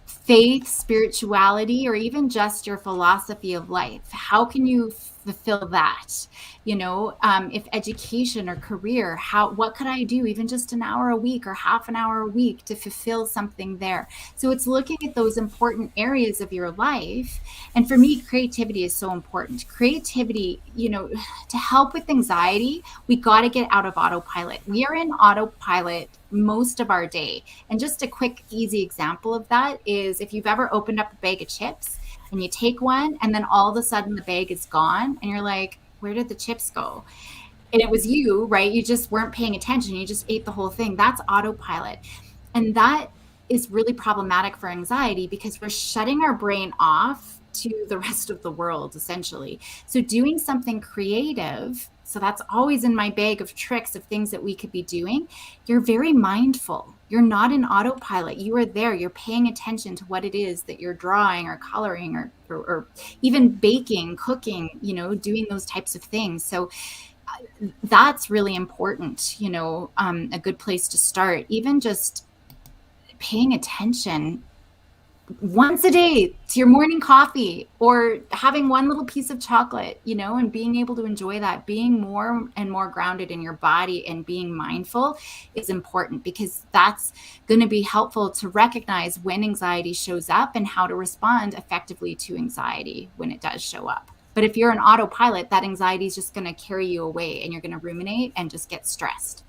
Faith, spirituality, or even just your philosophy of life. How can you fulfill that? You know, if education or career, what could I do even just an hour a week or half an hour a week to fulfill something there? So it's looking at those important areas of your life. And for me, creativity is so important. Creativity, you know, to help with anxiety, we got to get out of autopilot. We are in autopilot most of our day. And just a quick, easy example of that is if you've ever opened up a bag of chips and you take one and then all of a sudden the bag is gone and you're like, where did the chips go? And it was you, right? You just weren't paying attention. You just ate the whole thing. That's autopilot. And that is really problematic for anxiety because we're shutting our brain off to the rest of the world, essentially. So doing something creative, so that's always in my bag of tricks of things that we could be doing. You're very mindful. You're not in autopilot. You are there. You're paying attention to what it is that you're drawing or coloring or even baking, cooking, you know, doing those types of things. So that's really important, you know, a good place to start. Even just paying attention once a day to your morning coffee or having one little piece of chocolate, you know, and being able to enjoy that, being more and more grounded in your body and being mindful is important because that's going to be helpful to recognize when anxiety shows up and how to respond effectively to anxiety when it does show up. But if you're an autopilot, that anxiety is just going to carry you away and you're going to ruminate and just get stressed.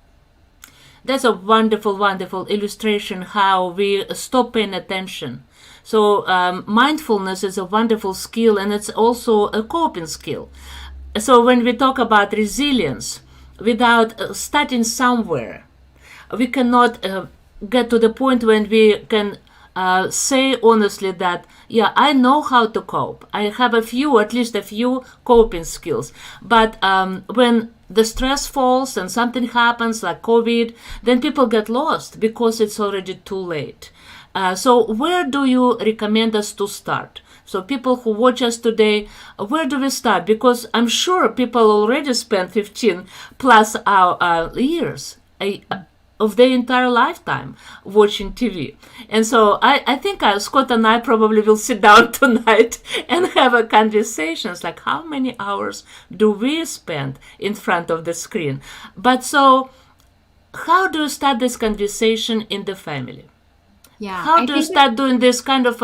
That's a wonderful, wonderful illustration how we stop paying attention. So mindfulness is a wonderful skill, and it's also a coping skill. So when we talk about resilience, without starting somewhere, we cannot get to the point when we can say honestly that, yeah, I know how to cope. I have at least a few coping skills. But when the stress falls and something happens like COVID, then people get lost because it's already too late. So where do you recommend us to start? So people who watch us today, where do we start? Because I'm sure people already spent 15 plus years of their entire lifetime watching TV. And so I think Scott and I probably will sit down tonight and have a conversation. It's like, how many hours do we spend in front of the screen? But so how do you start this conversation in the family?
Yeah.
How do you start doing this kind of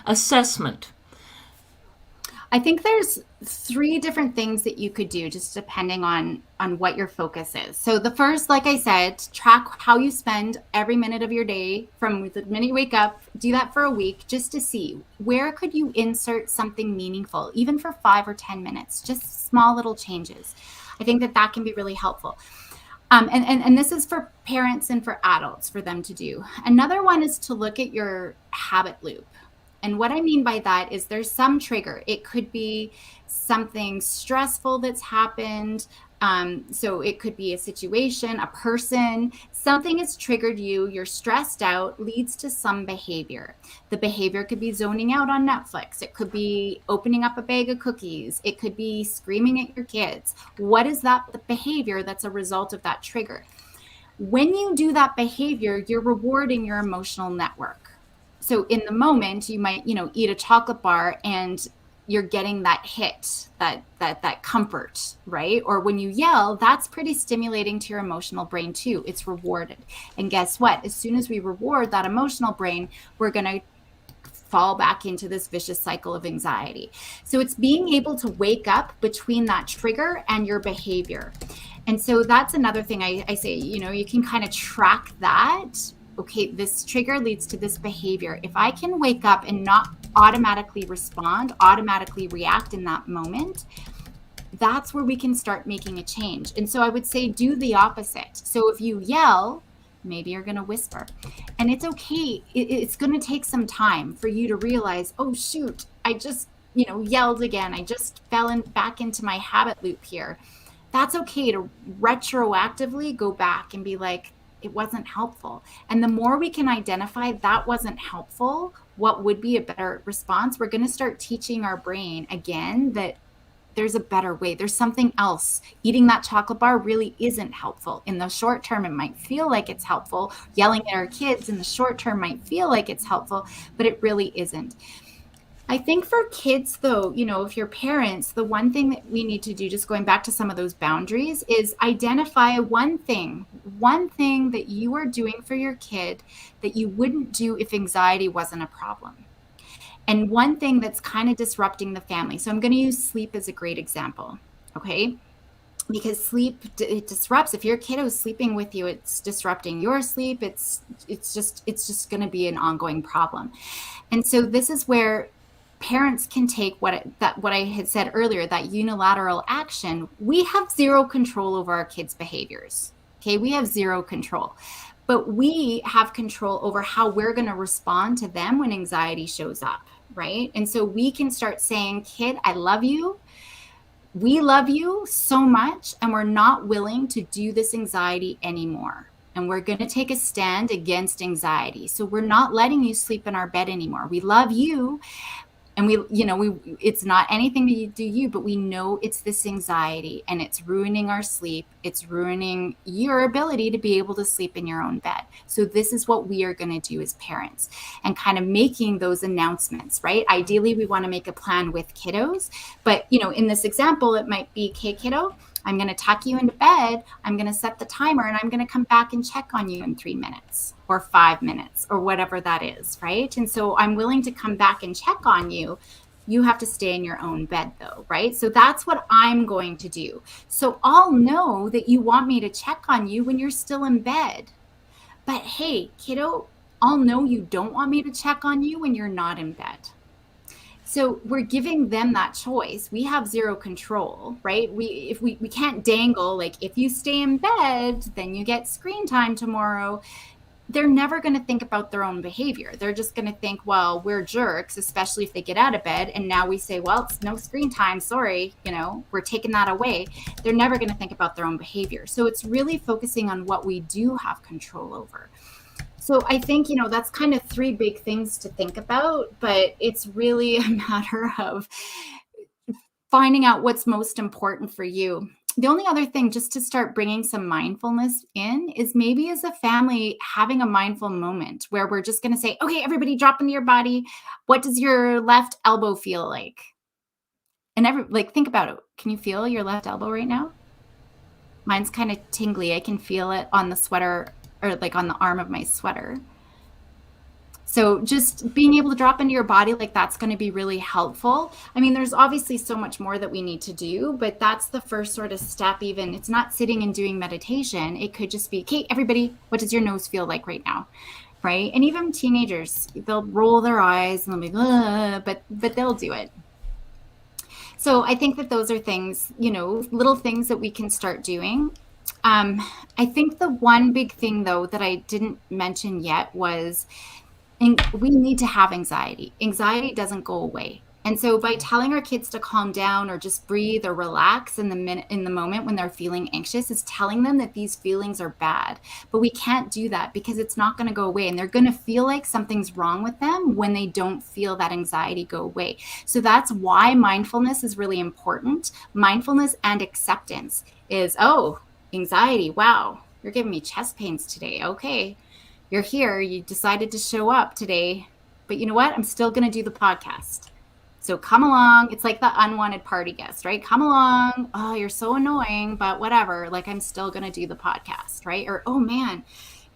assessment?
I think there's 3 different things that you could do, just depending on what your focus is. So the first, like I said, track how you spend every minute of your day from the minute you wake up. Do that for a week just to see where could you insert something meaningful, even for 5 or 10 minutes, just small little changes. I think that can be really helpful. And this is for parents and for adults for them to do. Another one is to look at your habit loop. And what I mean by that is there's some trigger. It could be something stressful that's happened. So it could be a situation, a person, something has triggered you. You're stressed out, leads to some behavior. The behavior could be zoning out on Netflix. It could be opening up a bag of cookies. It could be screaming at your kids. What is that the behavior that's a result of that trigger? When you do that behavior, you're rewarding your emotional network. So in the moment, you might, eat a chocolate bar and you're getting that hit, that comfort, right? Or when you yell, that's pretty stimulating to your emotional brain too. It's rewarded. And guess what? As soon as we reward that emotional brain, we're going to fall back into this vicious cycle of anxiety. So it's being able to wake up between that trigger and your behavior. And so that's another thing I say, you can kind of track that. Okay, this trigger leads to this behavior. If I can wake up and not automatically respond, automatically react in that moment, that's where we can start making a change. And so I would say do the opposite. So if you yell, maybe you're going to whisper. And it's okay. It's going to take some time for you to realize, oh, shoot, I just, yelled again. I just fell back into my habit loop here. That's okay to retroactively go back and be like, it wasn't helpful. And the more we can identify that wasn't helpful, what would be a better response, we're going to start teaching our brain again that there's a better way. There's something else. Eating that chocolate bar really isn't helpful. In the short term, it might feel like it's helpful. Yelling at our kids in the short term might feel like it's helpful, but it really isn't. I think for kids, though, if you're parents, the one thing that we need to do, just going back to some of those boundaries, is identify one thing that you are doing for your kid that you wouldn't do if anxiety wasn't a problem. And one thing that's kind of disrupting the family. So I'm going to use sleep as a great example, okay? Because sleep, it disrupts. If your kiddo's sleeping with you, it's disrupting your sleep. It's just going to be an ongoing problem. And so this is where parents can take what I had said earlier, that unilateral action. We have zero control over our kids' behaviors. Okay, we have zero control, but we have control over how we're going to respond to them when anxiety shows up, right? And so we can start saying, kid, I love you. We love you so much, and we're not willing to do this anxiety anymore. And we're going to take a stand against anxiety. So we're not letting you sleep in our bed anymore. We love you. And it's not anything to do you, but we know it's this anxiety and it's ruining our sleep. It's ruining your ability to be able to sleep in your own bed. So this is what we are going to do as parents, and kind of making those announcements, right? Ideally, we want to make a plan with kiddos, but in this example, it might be, okay, kiddo, I'm going to tuck you into bed. I'm going to set the timer, and I'm going to come back and check on you in 3 minutes or 5 minutes or whatever that is, right? And so I'm willing to come back and check on you. You have to stay in your own bed though, right? So that's what I'm going to do. So I'll know that you want me to check on you when you're still in bed. But hey, kiddo, I'll know you don't want me to check on you when you're not in bed. So we're giving them that choice. We have zero control, right? We can't dangle, like, if you stay in bed, then you get screen time tomorrow. they're never going to think about their own behavior. They're just going to think, well, we're jerks, especially if they get out of bed. And now we say, well, it's no screen time. Sorry, we're taking that away. They're never going to think about their own behavior. So it's really focusing on what we do have control over. So I think, that's kind of 3 big things to think about, but it's really a matter of finding out what's most important for you. The only other thing, just to start bringing some mindfulness in, is maybe as a family having a mindful moment where we're just going to say, okay, everybody drop into your body. What does your left elbow feel like? And think about it. Can you feel your left elbow right now? Mine's kind of tingly. I can feel it on the sweater, or like on the arm of my sweater. So just being able to drop into your body, that's going to be really helpful. I mean, there's obviously so much more that we need to do, but that's the first sort of step. Even it's not sitting and doing meditation. It could just be, okay, everybody, what does your nose feel like right now? Right? And even teenagers, they'll roll their eyes and they'll be, but they'll do it. So I think that those are things, little things that we can start doing. I think the one big thing, though, that I didn't mention yet was, and we need to have anxiety. Anxiety doesn't go away. And so by telling our kids to calm down or just breathe or relax in the moment when they're feeling anxious, is telling them that these feelings are bad. But we can't do that because it's not going to go away. And they're going to feel like something's wrong with them when they don't feel that anxiety go away. So that's why mindfulness is really important. Mindfulness and acceptance is, oh, anxiety, wow, you're giving me chest pains today. Okay. You're here, you decided to show up today, but you know what? I'm still going to do the podcast. So come along. It's like the unwanted party guest, right? Come along. Oh, you're so annoying, but whatever. I'm still going to do the podcast, right? Or, oh man,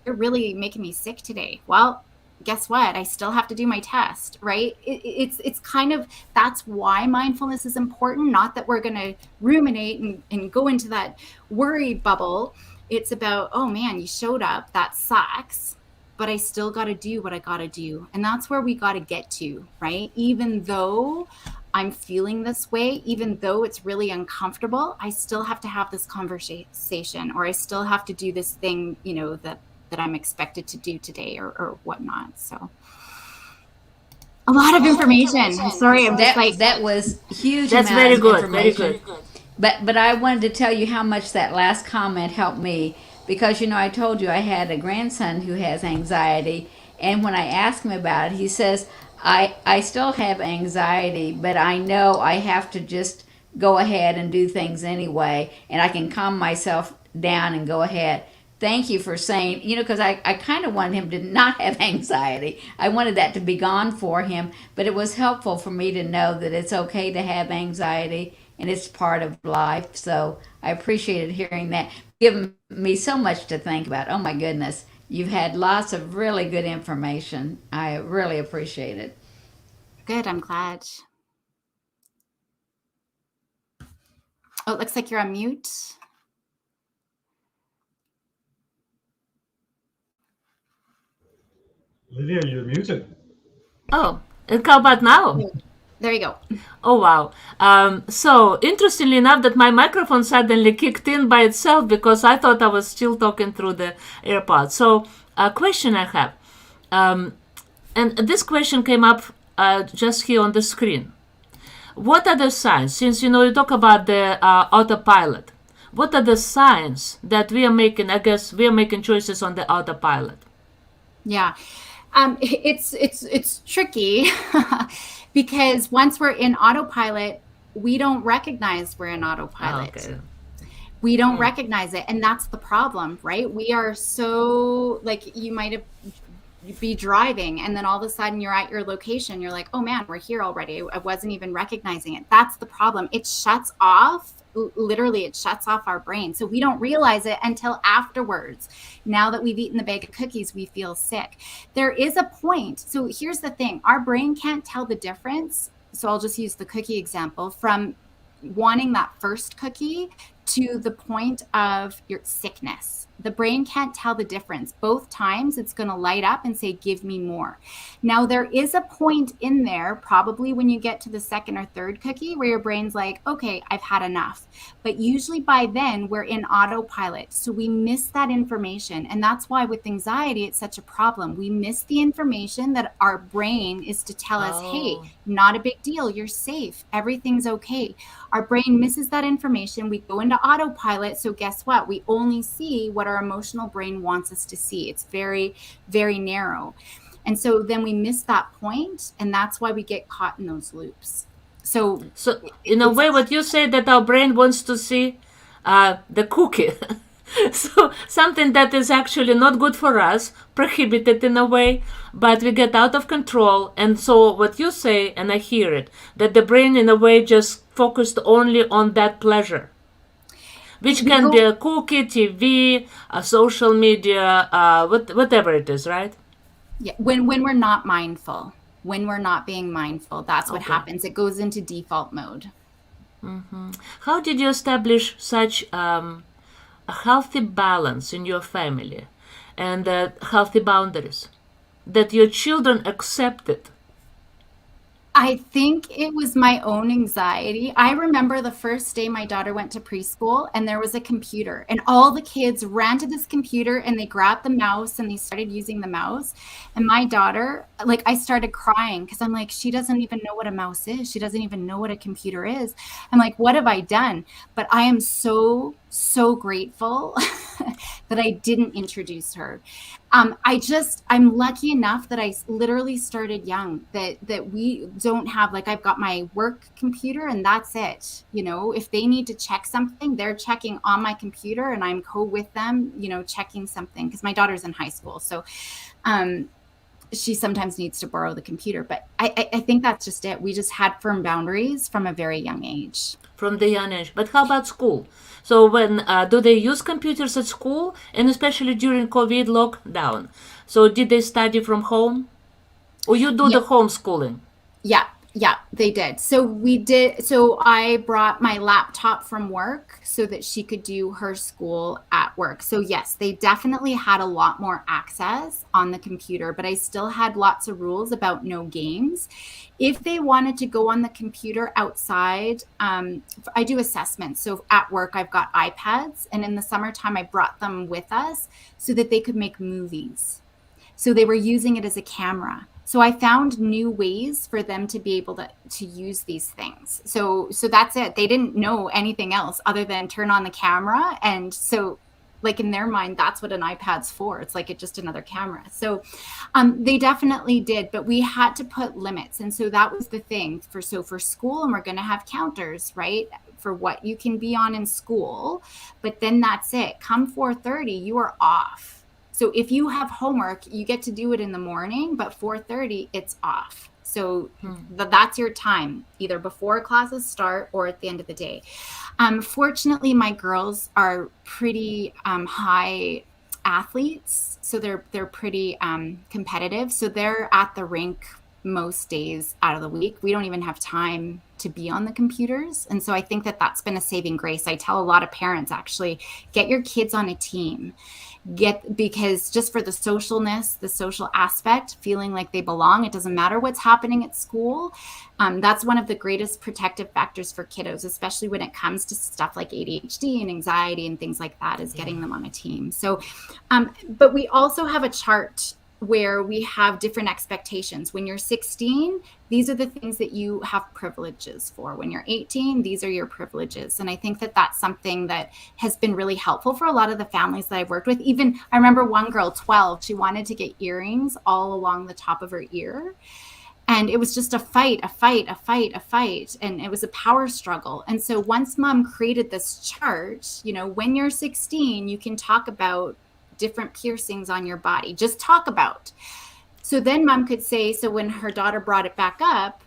you're really making me sick today. Well, guess what? I still have to do my test, right? It's kind of, that's why mindfulness is important. Not that we're going to ruminate and go into that worry bubble. It's about, oh man, you showed up. That sucks. But I still got to do what I got to do. And that's where we got to get to, right? Even though I'm feeling this way, even though it's really uncomfortable, I still have to have this conversation, or I still have to do this thing, that I'm expected to do today or whatnot. So a lot of information. I'm sorry. I'm just
that was huge.
That's very good. Very good.
But I wanted to tell you how much that last comment helped me. Because, I told you I had a grandson who has anxiety. And when I asked him about it, he says, I still have anxiety, but I know I have to just go ahead and do things anyway. And I can calm myself down and go ahead. Thank you for saying, because I kind of wanted him to not have anxiety. I wanted that to be gone for him. But it was helpful for me to know that it's okay to have anxiety and it's part of life. So I appreciated hearing that. Given me so much to think about. Oh my goodness. You've had lots of really good information. I really appreciate it.
Good. I'm glad. Oh, it looks like you're on mute.
Lydia, you're muted.
Oh, how about now?
There you go.
Oh, wow. So, interestingly enough, that my microphone suddenly kicked in by itself because I thought I was still talking through the AirPods. So, a question I have, and this question came up just here on the screen. What are the signs, since, you talk about the autopilot, what are the signs that we are making, I guess, we are making choices on the autopilot?
Yeah. It's tricky because once we're in autopilot, we don't recognize we're in autopilot.
Okay.
We don't recognize it. And that's the problem, right? We are so, you might have be driving and then all of a sudden you're at your location. You're like, oh man, we're here already. I wasn't even recognizing it. That's the problem. It shuts off. Literally, it shuts off our brain. So we don't realize it until afterwards. Now that we've eaten the bag of cookies, we feel sick. There is a point. So here's the thing. Our brain can't tell the difference. So I'll just use the cookie example, from wanting that first cookie to the point of your sickness. The brain can't tell the difference. Both times it's going to light up and say, give me more. Now, there is a point in there, probably when you get to the second or third cookie, where your brain's like, okay, I've had enough. But usually by then we're in autopilot. So we miss that information. And that's why with anxiety, it's such a problem. We miss the information that our brain is to tell us, hey, not a big deal. You're safe. Everything's okay. Our brain misses that information. We go into autopilot. So guess what? We only see what our emotional brain wants us to see. It's very, very narrow. And so then we miss that point, and that's why we get caught in those loops. So
in a way, what you say that our brain wants to see the cookie. So something that is actually not good for us, prohibited in a way, but we get out of control. And so what you say, and I hear it, that the brain in a way just focused only on that pleasure, which can be a cookie, TV, a social media, whatever it is, right?
Yeah, when we're not mindful, when we're not being mindful, that's what happens. It goes into default mode.
Mm-hmm. How did you establish such a healthy balance in your family and healthy boundaries that your children accepted?
I think it was my own anxiety. I remember the first day my daughter went to preschool and there was a computer and all the kids ran to this computer and they grabbed the mouse and they started using the mouse. And my daughter, like, I started crying because I'm like, she doesn't even know what a mouse is. She doesn't even know what a computer is. I'm like, what have I done? But I am so grateful that I didn't introduce her. I'm lucky enough that I literally started young, that we don't have, like, I've got my work computer and that's it. You know, if they need to check something, they're checking on my computer and I'm with them, you know, checking something, because my daughter's in high school. So, she sometimes needs to borrow the computer, but I think that's just it. We just had firm boundaries from a very young age.
From the young age. But how about school? So when do they use computers at school, and especially during COVID lockdown? So did they study from home, or you do the homeschooling?
Yeah, they did. So I brought my laptop from work so that she could do her school at work. So yes, they definitely had a lot more access on the computer, but I still had lots of rules about no games. If they wanted to go on the computer outside, I do assessments. So at work, I've got iPads, and in the summertime, I brought them with us so that they could make movies. So they were using it as a camera. So I found new ways for them to be able to use these things. So that's it. They didn't know anything else other than turn on the camera. And so, like, in their mind, that's what an iPad's for. It's like just another camera. So they definitely did, but we had to put limits. And so that was the thing for school, and we're going to have counters, right, for what you can be on in school. But then that's it. Come 4:30, you are off. So if you have homework, you get to do it in the morning, but 4:30, it's off. So that's your time, either before classes start or at the end of the day. Fortunately, my girls are pretty high athletes, so they're pretty competitive. So they're at the rink most days out of the week. We don't even have time to be on the computers. And so I think that that's been a saving grace. I tell a lot of parents, actually, get your kids on a team. Because just for the socialness, the social aspect, feeling like they belong, it doesn't matter what's happening at school. That's one of the greatest protective factors for kiddos, especially when it comes to stuff like ADHD and anxiety and things like that, is getting them on a team. So, but we also have a chart where we have different expectations. When you're 16, these are the things that you have privileges for. When you're 18, these are your privileges. And I think that that's something that has been really helpful for a lot of the families that I've worked with. Even I remember one girl, 12, she wanted to get earrings all along the top of her ear. And it was just a fight. And it was a power struggle. And so once mom created this chart, you know, when you're 16, you can talk about different piercings on your body. Just talk about. So then mom could say, so when her daughter brought it back up,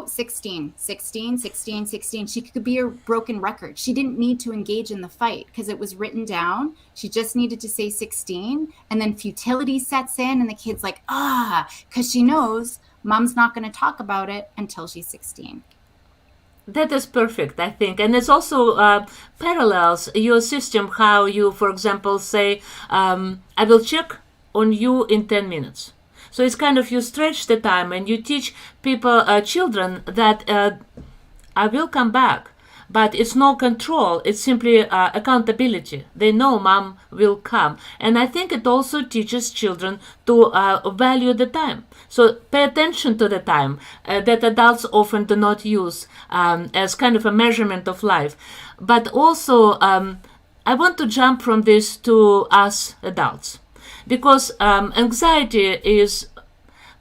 16. She could be a broken record. She didn't need to engage in the fight because it was written down. She just needed to say 16. And then futility sets in and the kid's like, because she knows mom's not going to talk about it until she's 16.
That is perfect, I think. And it's also parallels your system, how you, for example, say, I will check on you in 10 minutes. So it's kind of you stretch the time and you teach people, children, that I will come back. But it's no control, it's simply accountability. They know mom will come. And I think it also teaches children to value the time. So pay attention to the time that adults often do not use as kind of a measurement of life. But also, I want to jump from this to us adults. Because anxiety is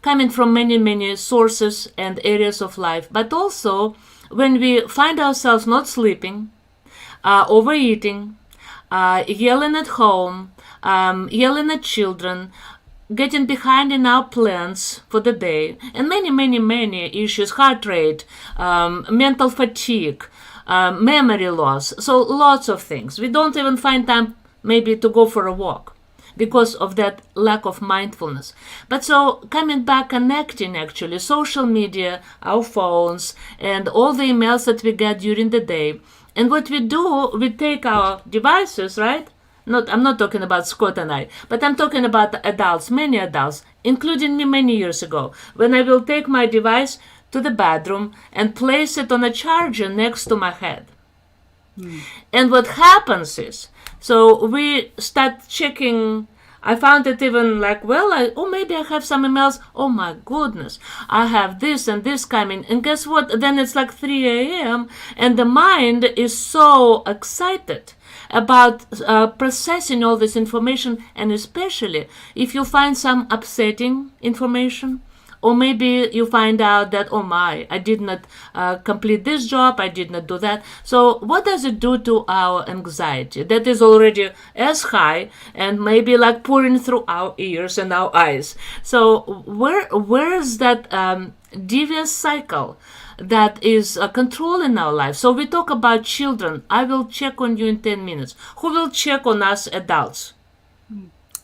coming from many, many sources and areas of life. But also, when we find ourselves not sleeping, overeating, yelling at home, yelling at children, getting behind in our plans for the day, and many, many, many issues, heart rate, mental fatigue, memory loss, so lots of things. We don't even find time maybe to go for a walk because of that lack of mindfulness. But so coming back, connecting actually, social media, our phones, and all the emails that we get during the day. And what we do, we take our devices, right? I'm not talking about Scott and I, but I'm talking about adults, many adults, including me many years ago, when I will take my device to the bedroom and place it on a charger next to my head. And what happens is, so we start checking. I found it even like, maybe I have some emails. Oh my goodness, I have this and this coming. And guess what? Then it's like 3 a.m. and the mind is so excited about processing all this information. And especially if you find some upsetting information, or maybe you find out that, oh my, I did not complete this job, I did not do that. So what does it do to our anxiety that is already as high and maybe like pouring through our ears and our eyes? So where is that devious cycle that is controlling our life? So we talk about children. I will check on you in 10 minutes. Who will check on us adults?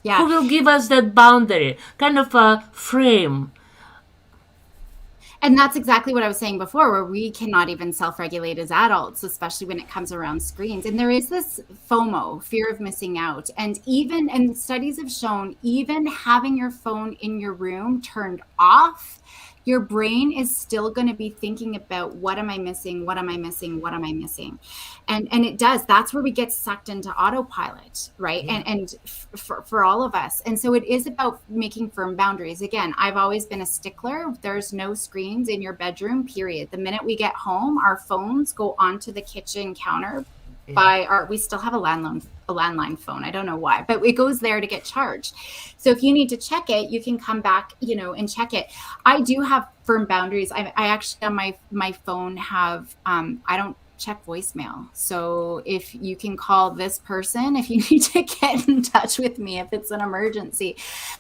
Yeah.
Who will give us that boundary, kind of a frame?
And that's exactly what I was saying before, where we cannot even self-regulate as adults, especially when it comes around screens. And there is this FOMO, fear of missing out. And studies have shown, even having your phone in your room turned off, your brain is still going to be thinking about, what am I missing? What am I missing? What am I missing? And it does. That's where we get sucked into autopilot, right? Yeah. And for all of us. And so it is about making firm boundaries. Again, I've always been a stickler. There's no screens in your bedroom, period. The minute we get home, our phones go onto the kitchen counter. We still have a landline phone. I don't know why, but it goes there to get charged. So if you need to check it, you can come back, and check it. I do have firm boundaries. I actually on my phone have, I don't check voicemail. So if you can call this person, if you need to get in touch with me, if it's an emergency.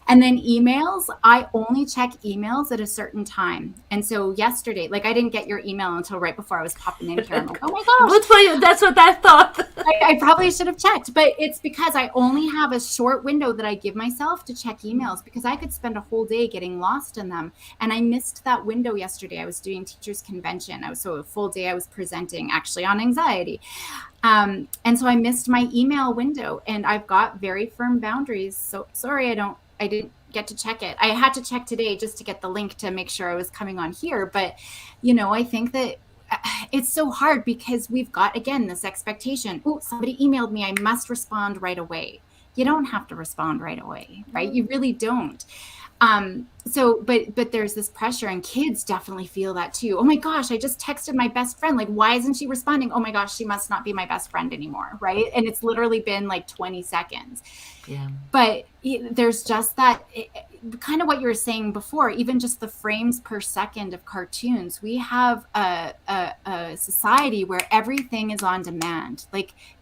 And then emails, I only check emails at a certain time. And so yesterday, I didn't get your email until right before I was popping in here. I'm like, oh my gosh.
Good for you. That's what I thought.
I probably should have checked, but it's because I only have a short window that I give myself to check emails, because I could spend a whole day getting lost in them. And I missed that window yesterday. I was doing teachers convention. So a full day I was presenting actually on anxiety. And so I missed my email window, and I've got very firm boundaries. So sorry, I didn't get to check it. I had to check today just to get the link to make sure I was coming on here. But, I think that it's so hard because we've got, again, this expectation. Oh, somebody emailed me, I must respond right away. You don't have to respond right away, right? You really don't. But there's this pressure, and kids definitely feel that too. Oh my gosh, I just texted my best friend. Why isn't she responding? Oh my gosh, she must not be my best friend anymore. Right. And it's literally been 20 seconds. Yeah. But there's just that kind of what you were saying before, even just the frames per second of cartoons. We have a society where everything is on demand,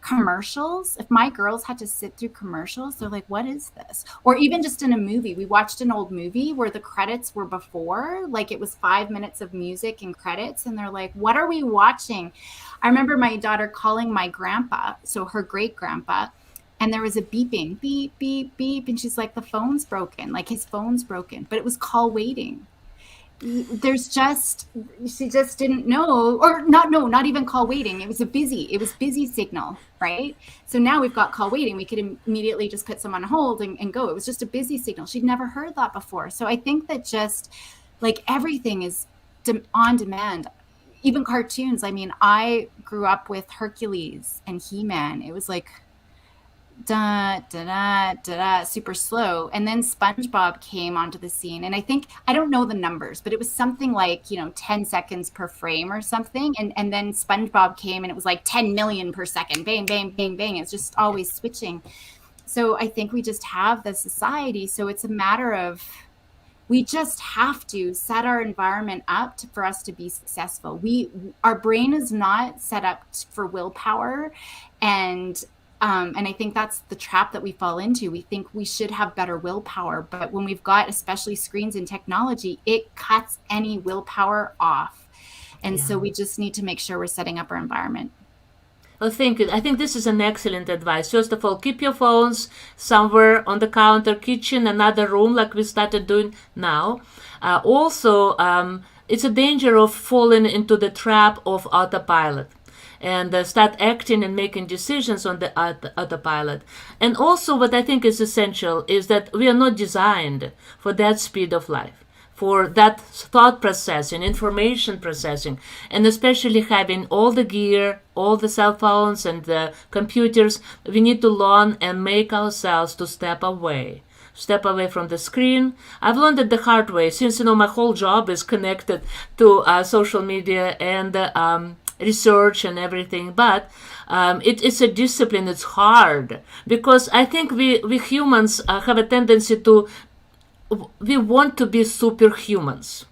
commercials. If my girls had to sit through commercials, they're like, what is this? Or even just in a movie, we watched an old movie where the credits were before, it was 5 minutes of music and credits. And they're like, what are we watching? I remember my daughter calling my grandpa, so her great grandpa, and there was a beeping, beep, beep, beep. And she's like, the phone's broken, his phone's broken, but it was call waiting. she just didn't know, or not even call waiting. It was busy signal, right? So now we've got call waiting. We could immediately just put someone on hold and go. It was just a busy signal. She'd never heard that before. So I think that just like everything is on demand, even cartoons. I mean, I grew up with Hercules and He-Man. It was like da da da da da, super slow, and then SpongeBob came onto the scene, and I don't know the numbers, but it was something like 10 seconds per frame or something, and then SpongeBob came and it was like 10 million per second, bang bang bang bang. It's just always switching. So I think we just have the society, so it's a matter of we just have to set our environment up for us to be successful. Our brain is not set up for willpower, and I think that's the trap that we fall into. We think we should have better willpower, but when we've got especially screens and technology, it cuts any willpower off. And so we just need to make sure we're setting up our environment.
Well, thank you. I think this is an excellent advice. First of all, keep your phones somewhere on the counter, kitchen, another room, like we started doing now. Also, it's a danger of falling into the trap of autopilot and start acting and making decisions on the autopilot. And also what I think is essential is that we are not designed for that speed of life, for that thought processing, information processing, and especially having all the gear, all the cell phones and the computers. We need to learn and make ourselves to step away from the screen. I've learned it the hard way, since my whole job is connected to social media and research and everything, but it's a discipline. It's hard because I think we humans have a tendency we want to be superhumans,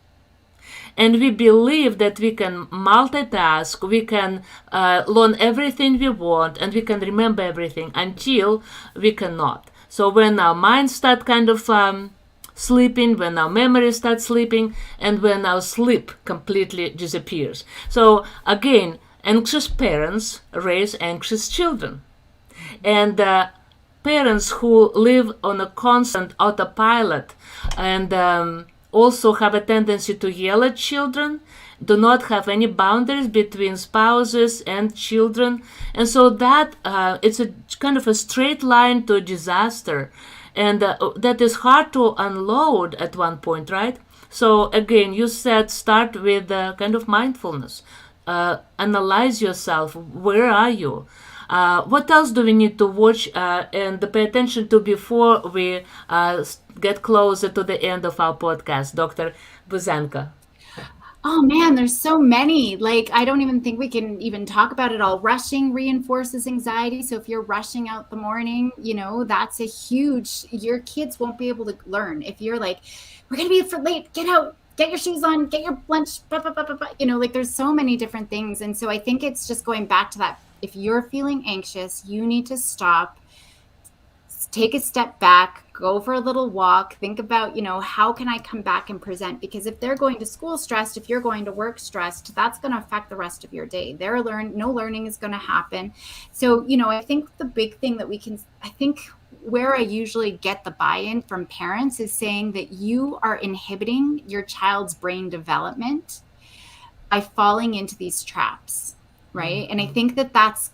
and we believe that we can multitask, we can learn everything we want, and we can remember everything until we cannot. So when our minds start kind of sleeping, when our memory starts sleeping, and when our sleep completely disappears. So again, anxious parents raise anxious children. And parents who live on a constant autopilot and also have a tendency to yell at children, do not have any boundaries between spouses and children. And so that it's a kind of a straight line to disaster. And that is hard to unload at one point, right? So again, you said start with kind of mindfulness. Analyze yourself. Where are you? What else do we need to watch and pay attention to before we get closer to the end of our podcast, Dr. Buzanko?
Oh man, there's so many. Like, I don't even think we can even talk about it all. Rushing reinforces anxiety. So if you're rushing out the morning, that's your kids won't be able to learn. If you're like, we're going to be late, get out, get your shoes on, get your lunch, blah, blah, blah, blah, blah. Like there's so many different things. And so I think it's just going back to that. If you're feeling anxious, you need to stop, take a step back, go for a little walk, think about, how can I come back and present? Because if they're going to school stressed, if you're going to work stressed, that's going to affect the rest of your day. No learning is going to happen. So, I think the big thing that where I usually get the buy-in from parents is saying that you are inhibiting your child's brain development by falling into these traps. Right. And I think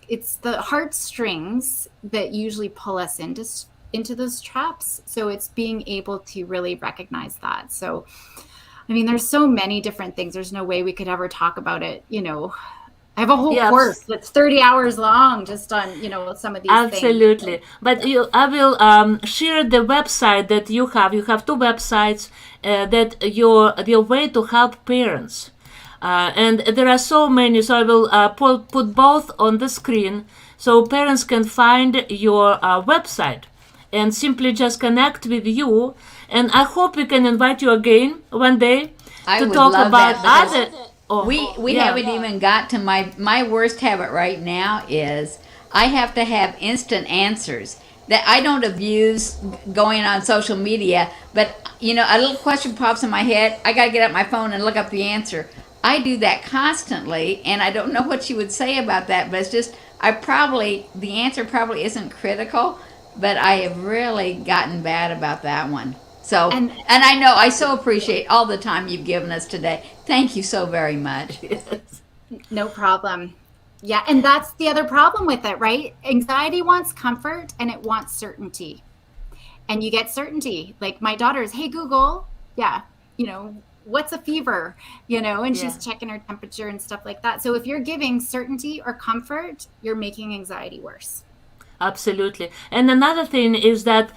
it's the heartstrings that usually pull us into those traps. So it's being able to really recognize that. So, I mean, there's so many different things. There's no way we could ever talk about it. I have a whole course that's 30 hours long just on, some of these things.
Absolutely. But I will share the website that you have. You have two websites that your way to help parents. And there are so many, so I will put both on the screen so parents can find your website and simply just connect with you. And I hope we can invite you again one day to talk about other.
We haven't even got to my worst habit right now is I have to have instant answers. That I don't abuse going on social media, but a little question pops in my head. I got to get out my phone and look up the answer. I do that constantly, and I don't know what you would say about that, but it's just, the answer probably isn't critical, but I have really gotten bad about that one. So,
And-
and I know I so appreciate all the time you've given us today. Thank you so very much.
No problem. Yeah, and that's the other problem with it, right? Anxiety wants comfort and it wants certainty. And you get certainty. Like my daughter's, hey, Google, yeah, what's a fever? And she's checking her temperature and stuff like that. So if you're giving certainty or comfort, you're making anxiety worse.
Absolutely. And another thing is that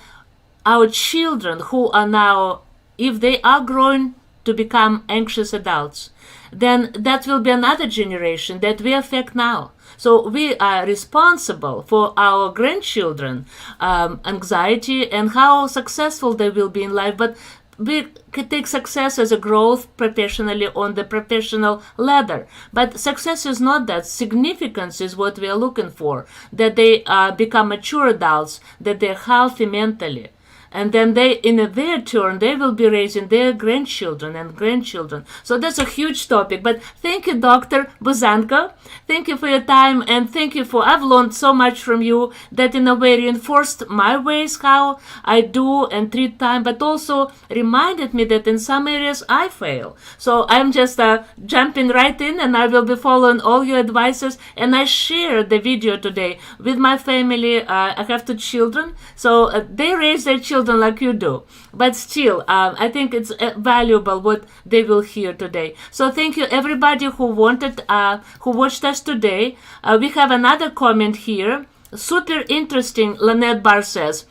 our children who are now, if they are growing to become anxious adults, then that will be another generation that we affect now. So we are responsible for our grandchildren anxiety and how successful they will be in life. But we can take success as a growth professionally on the professional ladder. But success is not that. Significance is what we are looking for, that they become mature adults, that they're healthy mentally. And then they, in their turn, they will be raising their grandchildren and grandchildren. So that's a huge topic. But thank you, Dr. Buzanko. Thank you for your time, and thank you for, I've learned so much from you that in a way reinforced my ways, how I do and treat time, but also reminded me that in some areas I fail. So I'm just jumping right in, and I will be following all your advices. And I shared the video today with my family. I have 2 children, so they raise their children like you do, but still I think it's valuable what they will hear today. So thank you everybody who watched us today. We have another comment here. Super interesting, Lynette Barr says.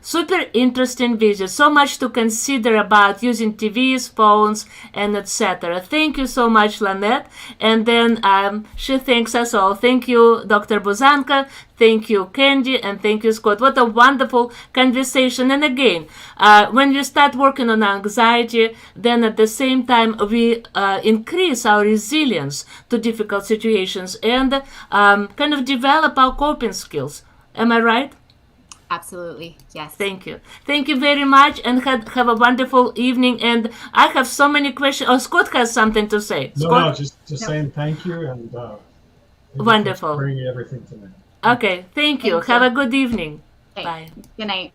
Super interesting video. So much to consider about using TVs, phones, and etc. Thank you so much, Lynette. And then she thanks us all. Thank you, Dr. Buzanko. Thank you, Candy. And thank you, Scott. What a wonderful conversation. And again, when we start working on anxiety, then at the same time, we increase our resilience to difficult situations and kind of develop our coping skills. Am I right?
Absolutely. Yes.
Thank you. Thank you very much, and have a wonderful evening. And I have so many questions. Oh, Scott has something to say.
No, just saying thank you, and
wonderful.
Bringing everything to me.
Okay, thank you. Have a good evening.
Okay.
Bye.
Good night.